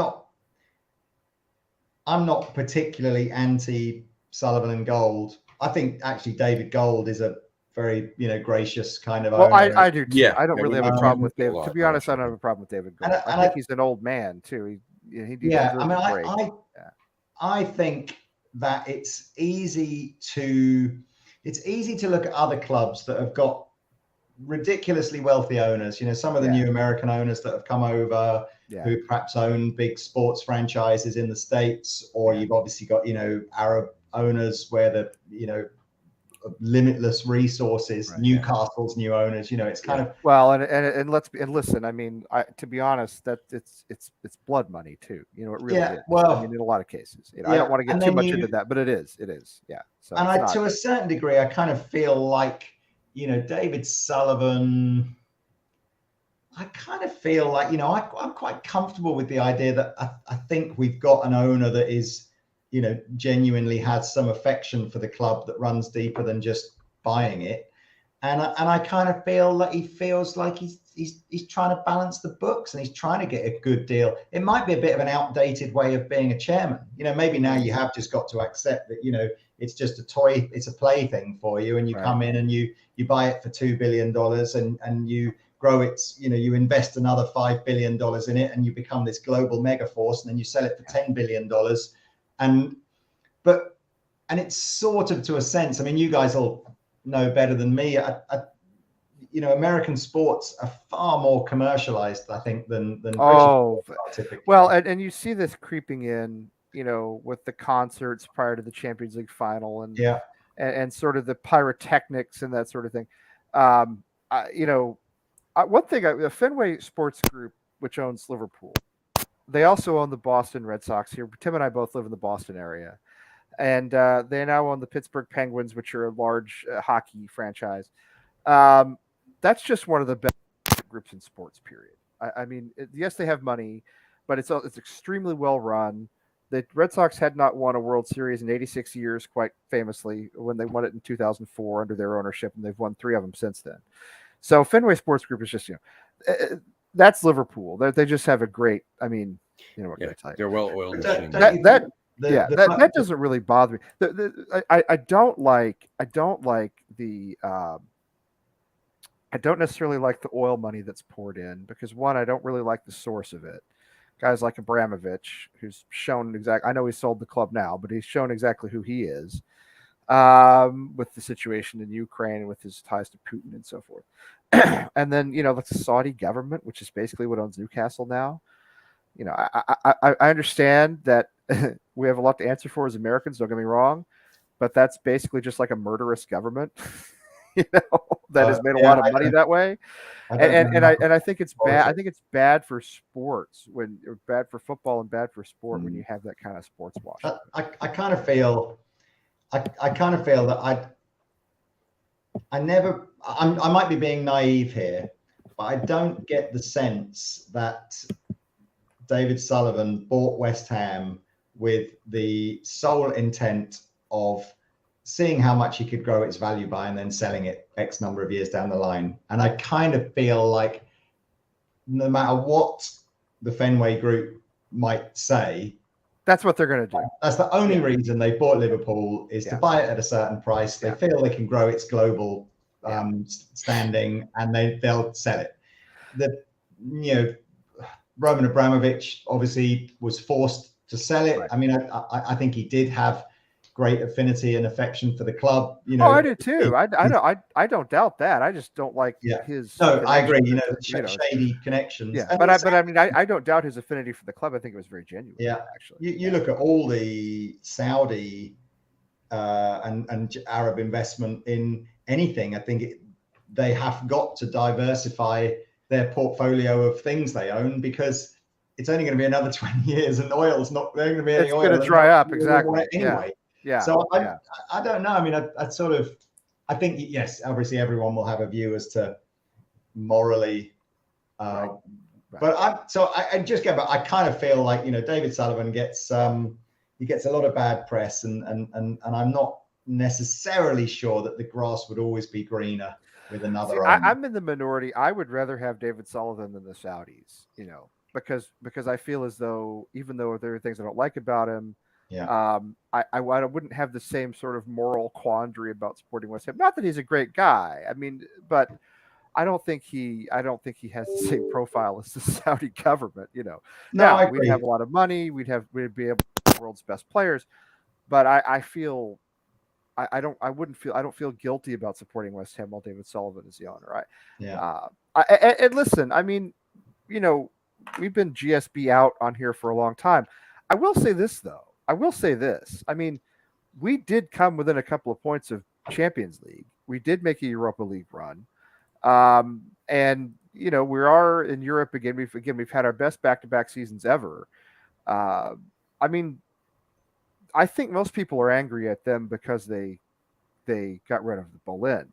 not particularly anti Sullivan and Gold. I think actually David Gold is a very gracious kind of owner. Well, I do too. Yeah, I don't really have a problem with David. To be honest, actually. I don't have a problem with David Gold. And I think he's an old man too. I think that it's easy to look at other clubs that have got ridiculously wealthy owners. Some of the new American owners that have come over who perhaps own big sports franchises in the States, or you've obviously got Arab owners where the limitless resources. Right, Newcastle's new owners. It's kind of and listen. I mean, to be honest, that it's blood money too. It really is. Well, I mean, in a lot of cases, I don't want to get too much into that, but it is. Yeah. So to a certain degree, I kind of feel like David Sullivan. I kind of feel like I'm quite comfortable with the idea that I think we've got an owner that is genuinely has some affection for the club that runs deeper than just buying it, and I kind of feel that he feels like he's trying to balance the books and he's trying to get a good deal. It might be a bit of an outdated way of being a chairman. Maybe now you have just got to accept that it's just a toy, it's a plaything for you, and you come in and you buy it for $2 billion and you grow it, you invest another $5 billion in it and you become this global mega force, and then you sell it for $10 billion. And it's sort of, to a sense, I mean, you guys all know better than me. American sports are far more commercialized, I think, than British sports are typically. Well, and you see this creeping in, with the concerts prior to the Champions League final, and sort of the pyrotechnics and that sort of thing. One thing, the Fenway Sports Group, which owns Liverpool, they also own the Boston Red Sox here. Tim and I both live in the Boston area. And they now own the Pittsburgh Penguins, which are a large hockey franchise. That's just one of the best groups in sports, period. I mean, yes, they have money, but it's extremely well run. The Red Sox had not won a World Series in 86 years, quite famously, when they won it in 2004 under their ownership, and they've won 3 of them since then. So Fenway Sports Group is just, that's Liverpool. They just have a great, I mean, what can I tell you? They're well-oiled machines. That doesn't really bother me. I don't necessarily like the oil money that's poured in, because one, I don't really like the source of it. Guys like Abramovich, who's shown I know he's sold the club now, but he's shown exactly who he is, with the situation in Ukraine and with his ties to Putin and so forth. And then, the Saudi government, which is basically what owns Newcastle now. I understand that we have a lot to answer for as Americans, don't get me wrong, but that's basically just like a murderous government, that has made a lot of money that way. And I think it's bad. I think it's bad for sports bad for football and bad for sport when you have that kind of sports wash. I kind of feel that I might be being naive here, but I don't get the sense that David Sullivan bought West Ham with the sole intent of seeing how much he could grow its value by and then selling it X number of years down the line. And I kind of feel like no matter what the Fenway Group might say, that's what they're going to do. That's the only reason they bought Liverpool, is to buy it at a certain price. They feel they can grow its global standing, and they'll sell it. Roman Abramovich obviously was forced to sell it. Right. I mean, I think he did have great affinity and affection for the club. I do too. I don't doubt that. I just don't like his. No, I agree. Shady connections. Yeah, but I mean, I don't doubt his affinity for the club. I think it was very genuine. Yeah, actually. You look at all the Saudi and Arab investment in anything. I think they have got to diversify their portfolio of things they own, because it's only going to be another 20 years and oil's not there going to be any oil. It's going to dry up. Exactly. Anyway. Yeah. So I don't know. I mean, I think, yes, obviously everyone will have a view as to morally, Right. but I just get back. I kind of feel like, David Sullivan gets he gets a lot of bad press, and I'm not necessarily sure that the grass would always be greener with another owner. I'm in the minority. I would rather have David Sullivan than the Saudis, because I feel as though, even though there are things I don't like about him, I wouldn't have the same sort of moral quandary about supporting West Ham. Not that he's a great guy. I mean, but I don't think he has the same profile as the Saudi government. No, now we'd have a lot of money. We'd be able to have the world's best players. But I feel I don't feel guilty about supporting West Ham while David Sullivan is the owner. And listen, I mean, we've been GSB out on here for a long time. I will say this, though. I mean, we did come within a couple of points of Champions League. We did make a Europa League run. And we are in Europe again. We've had our best back-to-back seasons ever. I mean, I think most people are angry at them because they got rid of the Berlin,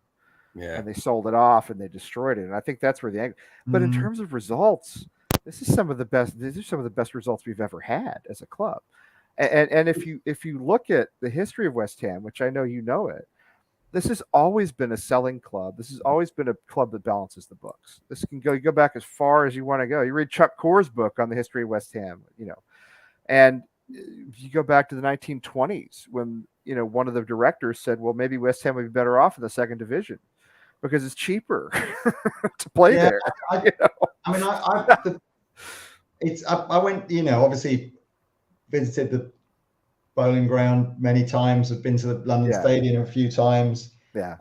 and they sold it off and they destroyed it. And I think that's where the anger. But in terms of results, these are some of the best results we've ever had as a club. And if you look at the history of West Ham, which I know it, this has always been a selling club. This has always been a club that balances the books. This can go back as far as you want to go. You read Chuck Corr's book on the history of West Ham, and you go back to the 1920s when one of the directors said, well, maybe West Ham would be better off in the second division because it's cheaper to play there. I went, obviously visited the Bowling Ground many times. I've been to the London Stadium a few times. Yeah.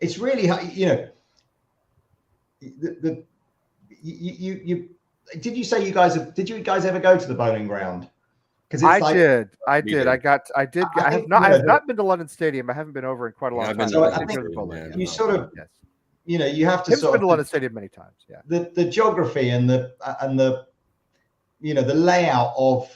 It's really, did you say did you guys ever go to the Bowling Ground? Because I did. I have not been to London Stadium. I haven't been over in quite a long time. So I think you sort of, you have to been to London Stadium many times. Yeah. The geography and the the layout of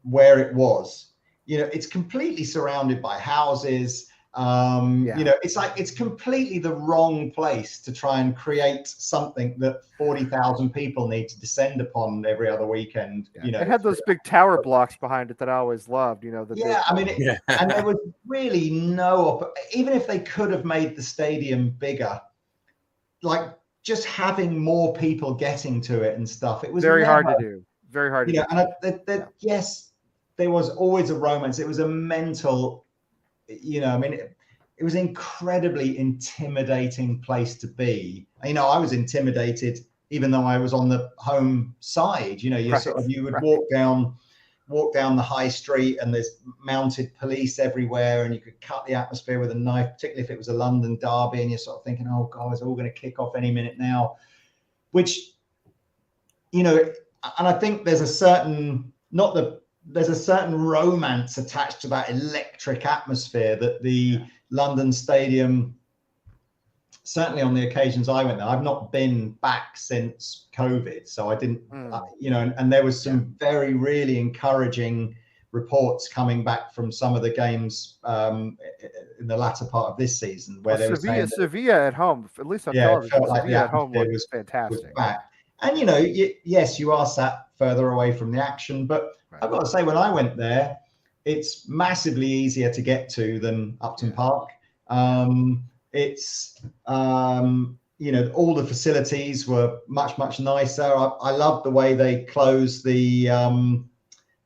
where it was, it's completely surrounded by houses. It's completely the wrong place to try and create something that 40,000 people need to descend upon every other weekend. It had those big tower blocks behind it that I always loved. And there was really even if they could have made the stadium bigger, like just having more people getting to it and stuff, it was very hard to do. Very hard to do. Yes, there was always a romance. It was a mental. It was an incredibly intimidating place to be. I was intimidated even though I was on the home side. You would walk down the high street and there's mounted police everywhere, and you could cut the atmosphere with a knife, particularly if it was a London derby, and you're sort of thinking, oh God, it's all going to kick off any minute now. Which, and I think there's a certain romance attached to that electric atmosphere that the London Stadium, certainly on the occasions I went there, I've not been back since COVID. So I didn't, and there was some very, really encouraging reports coming back from some of the games in the latter part of this season where they were Sevilla at home, at least on television, Sevilla at home was fantastic. And, yes, you are sat further away from the action, but I've got to say, when I went there, it's massively easier to get to than Upton Park. It's, all the facilities were much, much nicer. I love the way they closed the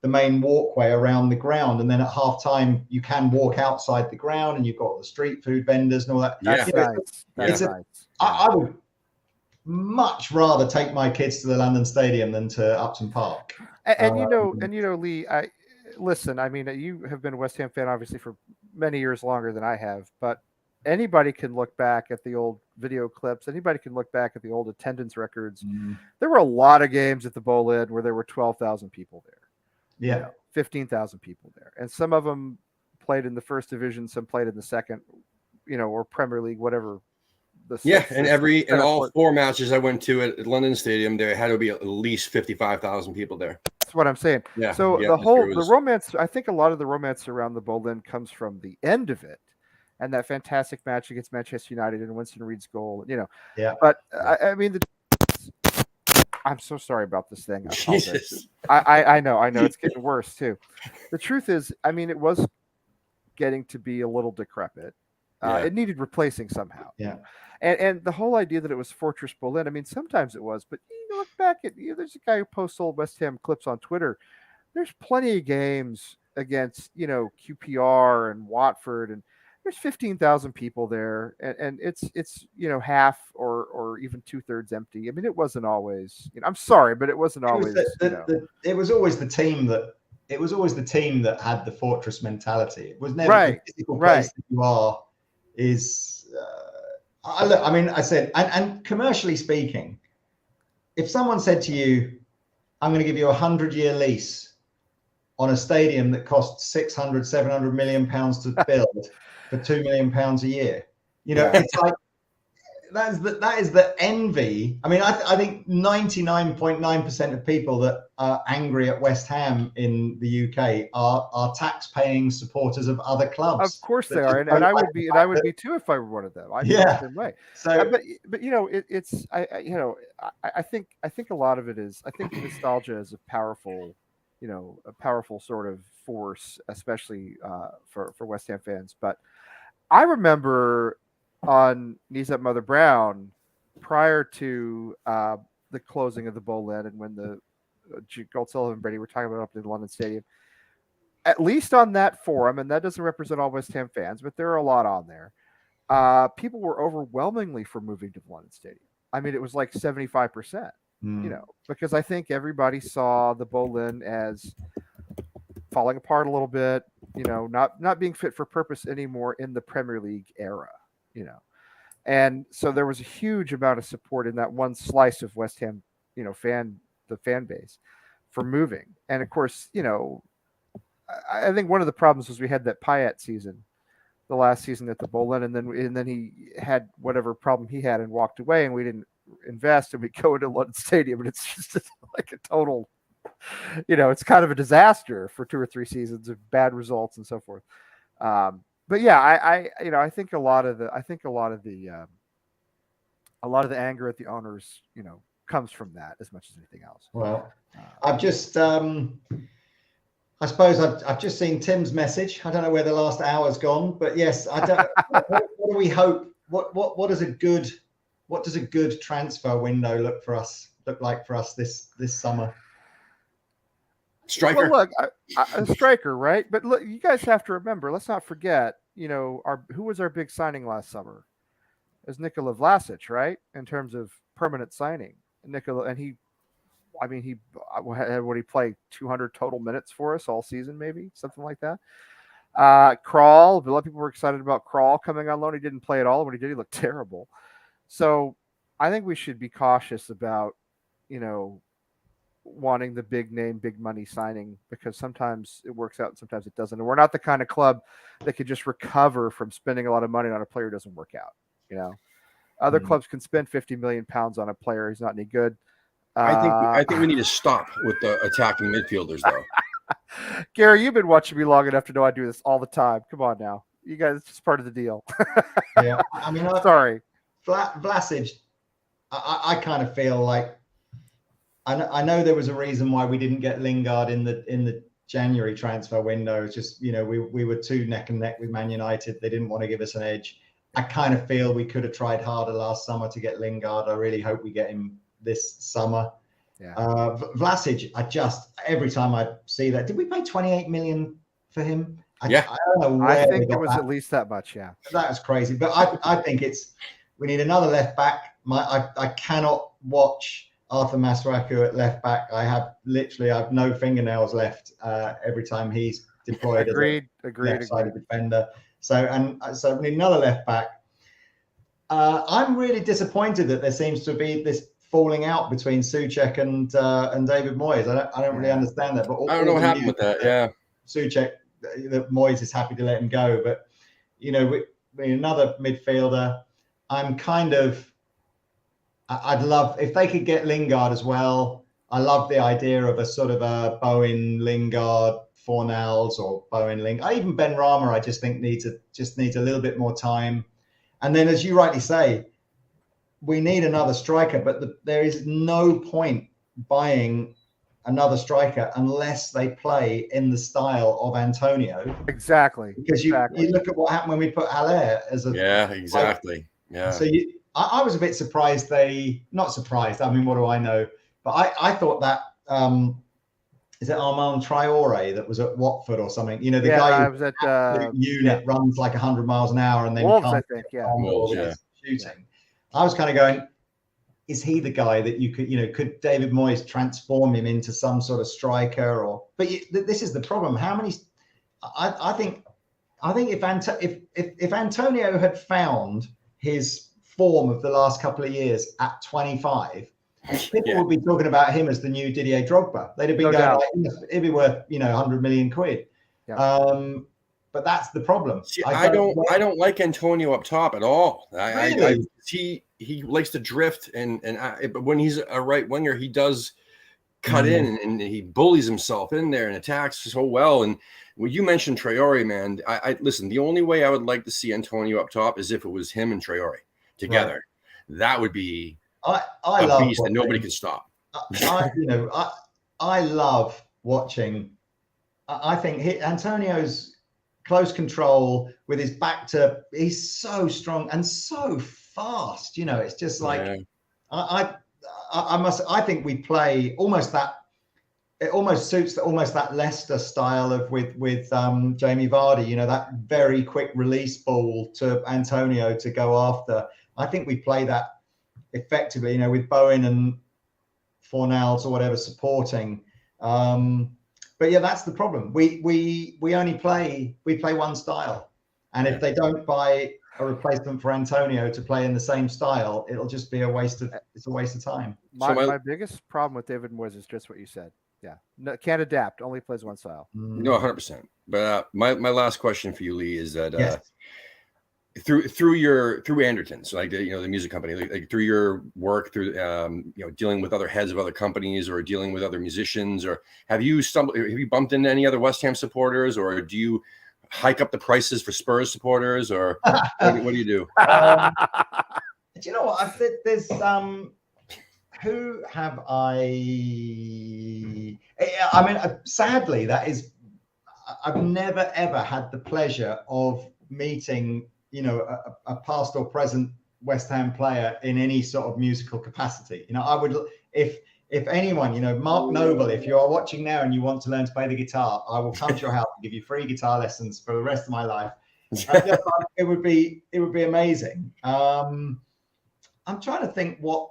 main walkway around the ground. And then at half time, you can walk outside the ground and you've got the street food vendors and all that. That's nice. I would much rather take my kids to the London Stadium than to Upton Park. And Lee, listen, I mean, you have been a West Ham fan obviously for many years longer than I have, but anybody can look back at the old video clips. Anybody can look back at the old attendance records. There were a lot of games at the Bowl-In where there were 12,000 people there. Yeah. 15,000 people there, and some of them played in the first division, some played in the second, or Premier League, whatever. And all 4 matches I went to at London Stadium, there had to be at least 55,000 people there. That's what I'm saying. Yeah. So the romance, I think a lot of the romance around the Boleyn comes from the end of it, and that fantastic match against Manchester United and Winston Reed's goal. Yeah. But I mean, I'm so sorry about this thing. Jesus. I know it's getting worse too. The truth is, I mean, it was getting to be a little decrepit. It needed replacing somehow. Yeah. And the whole idea that it was Fortress Boleyn, I mean, sometimes it was, but you look back at, there's a guy who posts old West Ham clips on Twitter. There's plenty of games against, QPR and Watford, and there's 15,000 people there, and it's half or even 2/3 empty. I mean, it wasn't always. I'm sorry, but it wasn't always. It was always the team that had the fortress mentality. It was never the physical place that you are. I said, and commercially speaking, if someone said to you, "I'm going to give you a 100-year lease on a stadium that costs 600-700 million pounds to build for £2 million a year," it's like that is the envy. I mean, I think 99.9% of people that are angry at West Ham in the UK are tax-paying supporters of other clubs. Of course they are, and I would be, too if I were one of them. I'd be the same way. So, but I think a lot of it is. I think nostalgia is a powerful sort of force, especially for West Ham fans. But I remember on Knees Up Mother Brown, prior to the closing of the Boleyn, and when the Gold Sullivan and Brady were talking about up in the London Stadium, at least on that forum, and that doesn't represent all West Ham fans, but there are a lot on there, people were overwhelmingly for moving to the London Stadium. I mean, it was like 75%, because I think everybody saw the Boleyn as falling apart a little bit, not being fit for purpose anymore in the Premier League era. And so there was a huge amount of support in that one slice of West Ham, the fan base for moving. And of course, I think one of the problems was we had that Payet season, the last season at the Boleyn, and then he had whatever problem he had and walked away, and we didn't invest, and we go into London Stadium, and it's just like a total, it's kind of a disaster for 2 or 3 seasons of bad results and so forth. But yeah, I think a lot of the anger at the owners, comes from that as much as anything else. Well, I've just, I suppose I've just seen Tim's message. I don't know where the last hour's gone, but yes, I don't. what do we hope? What does a good transfer window look like for us this summer? Striker. Well, look, a striker, right? But look, you guys have to remember. Let's not forget. Who was our big signing last summer? It was Nikola Vlasic, right? In terms of permanent signing, Nikola, and he played 200 total minutes for us all season, maybe something like that. Krall, a lot of people were excited about Krall coming on loan. He didn't play at all. When he did, he looked terrible. So I think we should be cautious about, wanting the big name, big money signing, because sometimes it works out and sometimes it doesn't. And we're not the kind of club that could just recover from spending a lot of money on a player who doesn't work out. Other clubs can spend £50 million on a player who's not any good. I think we need to stop with the attacking midfielders, though. Gary, you've been watching me long enough to know I do this all the time. Come on now, you guys, it's just part of the deal. Yeah, I mean, sorry, Vlasic. I kind of feel like. I know there was a reason why we didn't get Lingard in the January transfer window. It's just, we were too neck and neck with Man United. They didn't want to give us an edge. I kind of feel we could have tried harder last summer to get Lingard. I really hope we get him this summer. Yeah. Vlasic, every time I see that, did we pay 28 million for him? I don't know where I think it was at least that much. Yeah. That was crazy. But I think we need another left back. I cannot watch Arthur Masraku at left back. I have no fingernails left every time he's deployed. Agreed. Left-sided defender. So we need another left back. I'm really disappointed that there seems to be this falling out between Souček and David Moyes. I don't really understand that. But I don't know what happened with that. Yeah, Souček, that Moyes is happy to let him go. But you know, with another midfielder, I'd love if they could get Lingard as well. I love the idea of a sort of a Bowen, Lingard, Fornals, or Bowen, Lingard. Even Ben Rama, I just think needs a little bit more time. And then, as you rightly say, we need another striker, but there is no point buying another striker unless they play in the style of Antonio. Exactly. Because you look at what happened when we put Haller as a exactly. Yeah. So I was a bit surprised. Not surprised. I mean, what do I know? But I thought that is it Armand Traore that was at Watford or something? You know, the guy who was at unit runs like 100 miles an hour and then Wolves, I think, shooting. I was kind of going, is he the guy that you could David Moyes transform him into some sort of striker? But this is the problem. How many? I think if Antonio had found his form of the last couple of years at 25, people would be talking about him as the new Didier Drogba. They'd have been going, like, it'd be worth 100 million quid. Yeah. But that's the problem. See, I don't like Antonio up top at all. Really? He likes to drift, but when he's a right winger, he does cut in and he bullies himself in there and attacks so well. And when you mentioned Traore, man, I listen. The only way I would like to see Antonio up top is if it was him and Traore together. Right. That would be I a love beast that nobody can stop. I love watching. I think Antonio's close control with his back to, he's so strong and so fast. It's just like I think we play almost that. It almost suits that Leicester style of with Jamie Vardy. That very quick release ball to Antonio to go after. I think we play that effectively, with Bowen and Fornals or whatever supporting. But yeah, that's the problem. We only play one style, and if they don't buy a replacement for Antonio to play in the same style, it'll just be a waste of time. My biggest problem with David Moyes is just what you said. Yeah, no, can't adapt. Only plays one style. No, 100%. But my last question for you, Lee, is that through Anderton, so like the music company, like through your work, through dealing with other heads of other companies or dealing with other musicians, or have you bumped into any other West Ham supporters, or do you hike up the prices for Spurs supporters, or what do you do? Do you know what? There's who have I mean, sadly, I've never ever had the pleasure of meeting a past or present West Ham player in any sort of musical capacity. I would, if anyone, Mark Noble, if you are watching now and you want to learn to play the guitar, I will come to your house and give you free guitar lessons for the rest of my life. It would be amazing. I'm trying to think what.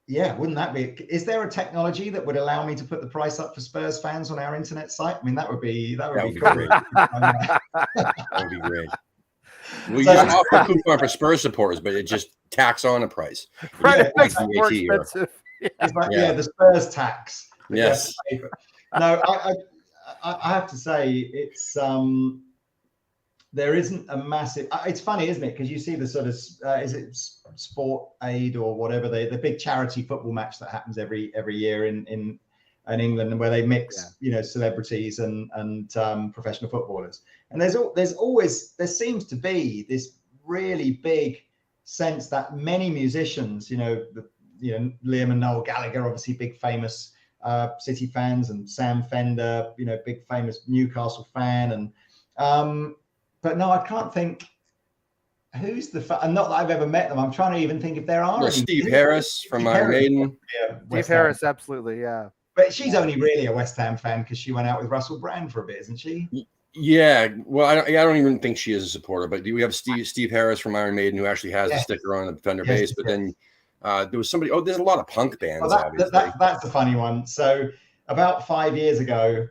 Wouldn't that be? Is there a technology that would allow me to put the price up for Spurs fans on our internet site? I mean, that would be great. That would be great. We just offer a coupon for Spurs supporters, but it just tacks on a price. Right, it makes it more expensive. It's like, the Spurs tax. Yes. No, I have to say it's there isn't a massive. It's funny, isn't it? Because you see the sort of is it Sport Aid or whatever, the big charity football match that happens every year in England, where they mix celebrities and professional footballers. And there seems to be this really big sense that many musicians, Liam and Noel Gallagher, obviously big famous City fans, and Sam Fender, big famous Newcastle fan, and but no, I can't think who's and not that I've ever met them. I'm trying to even think if there are. Steve Harris from Iron Maiden. Yeah, Steve Harris, absolutely, yeah. But she's only really a West Ham fan because she went out with Russell Brand for a bit, isn't she? Yeah. Well, I don't even think she is a supporter. But we have Steve Harris from Iron Maiden, who actually has a sticker on the Fender bass. But then there was somebody. Oh, there's a lot of punk bands. Well, that's a funny one. So about 5 years ago,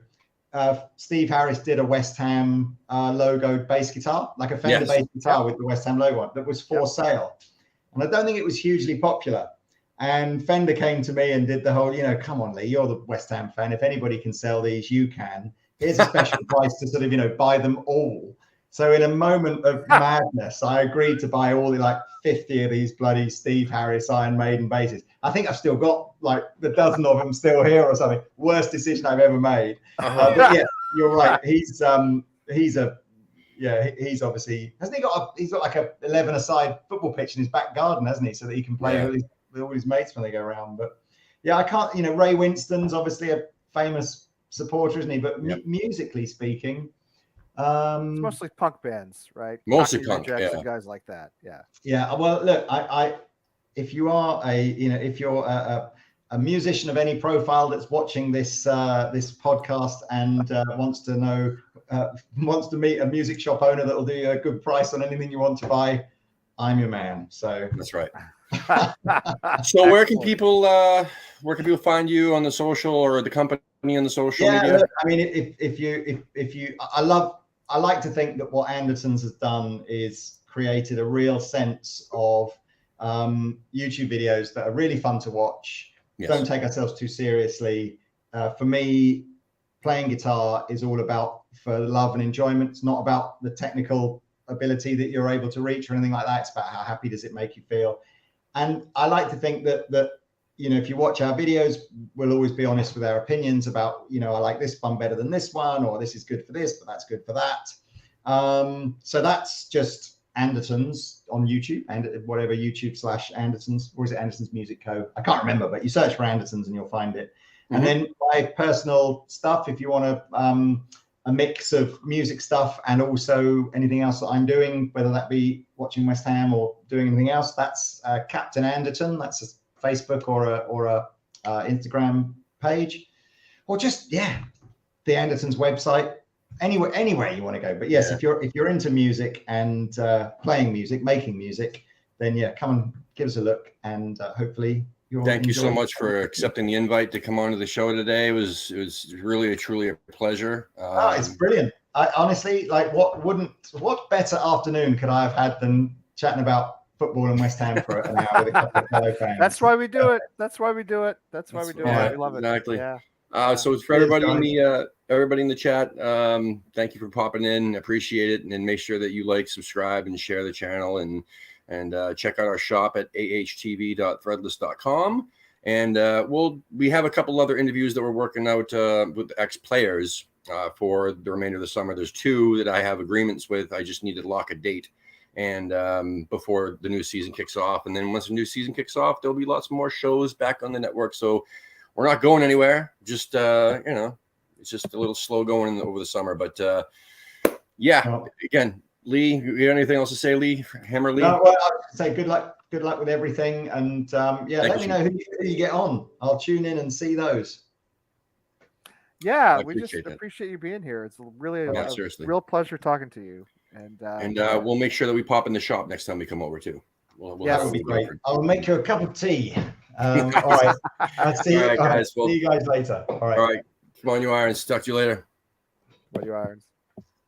Steve Harris did a West Ham logoed bass guitar, like a Fender bass guitar with the West Ham logo on, that was for sale. and I don't think it was hugely popular. And Fender came to me and did the whole, come on, Lee, you're the West Ham fan. If anybody can sell these, you can. Here's a special price to sort of, buy them all. So in a moment of madness, I agreed to buy all the 50 of these bloody Steve Harris Iron Maiden basses. I think I've still got a dozen of them still here or something. Worst decision I've ever made. But yeah, you're right. He's obviously, he's got like a 11-a-side football pitch in his back garden, hasn't he? So that he can play with all his mates when they go around. But yeah, I can't, Ray Winston's obviously a famous supporter, isn't he? But musically speaking, it's mostly punk bands, right? Mostly Cockney punk, Rejects and guys like that. Yeah. Yeah. Well, look, if you are if you're a musician of any profile that's watching this podcast and wants to meet a music shop owner that will do you a good price on anything you want to buy, I'm your man. So that's right. So where can people find you on the social, or the company on the social media? Look, I mean, if you I like to think that what Anderton's has done is created a real sense of YouTube videos that are really fun to watch. Yes. Don't take ourselves too seriously. For me, playing guitar is all about for love and enjoyment. It's not about the technical ability that you're able to reach or anything like that. It's about how happy does it make you feel. And I like to think that if you watch our videos, we'll always be honest with our opinions about, I like this one better than this one, or this is good for this, but that's good for that. So that's just Anderton's on YouTube, and whatever YouTube/Anderton's, or is it Anderton's Music Co? I can't remember, but you search for Anderton's and you'll find it. Mm-hmm. And then my personal stuff, if you want a mix of music stuff and also anything else that I'm doing, whether that be watching West Ham or doing anything else, that's Captain Anderton. That's a Facebook or a Instagram page, or just the Anderton's website. Anywhere you want to go. But yes, if you're into music and playing music, making music, then come and give us a look, and hopefully you'll. Thank you so much for accepting the invite to come on to the show today. It was really truly a pleasure. It's brilliant. I honestly, what better afternoon could I have had than chatting about football in West Ham for an hour with a couple of fellow fans. That's why we do it. We love it. Exactly. Yeah. So for everybody in the chat, thank you for popping in. Appreciate it, and make sure that you like, subscribe, and share the channel, and check out our shop at ahtv.threadless.com. And we have a couple other interviews that we're working out with ex-players for the remainder of the summer. There's 2 that I have agreements with. I just need to lock a date, and before the new season kicks off. And then once the new season kicks off, there'll be lots more shows back on the network. So we're not going anywhere. Just it's just a little slow going over the summer. But again, Lee, you got anything else to say, Lee? Hammer Lee? No, well, I'd say good luck with everything, and let me know who you get on. I'll tune in and see those. Yeah, we just appreciate you being here. It's really a real pleasure talking to you. And we'll make sure that we pop in the shop next time we come over too. We'll that would be great. I'll make you a cup of tea. All right. I'll see you guys. See you guys later. All right. Come on, you irons. Talk to you later. Come on, you irons.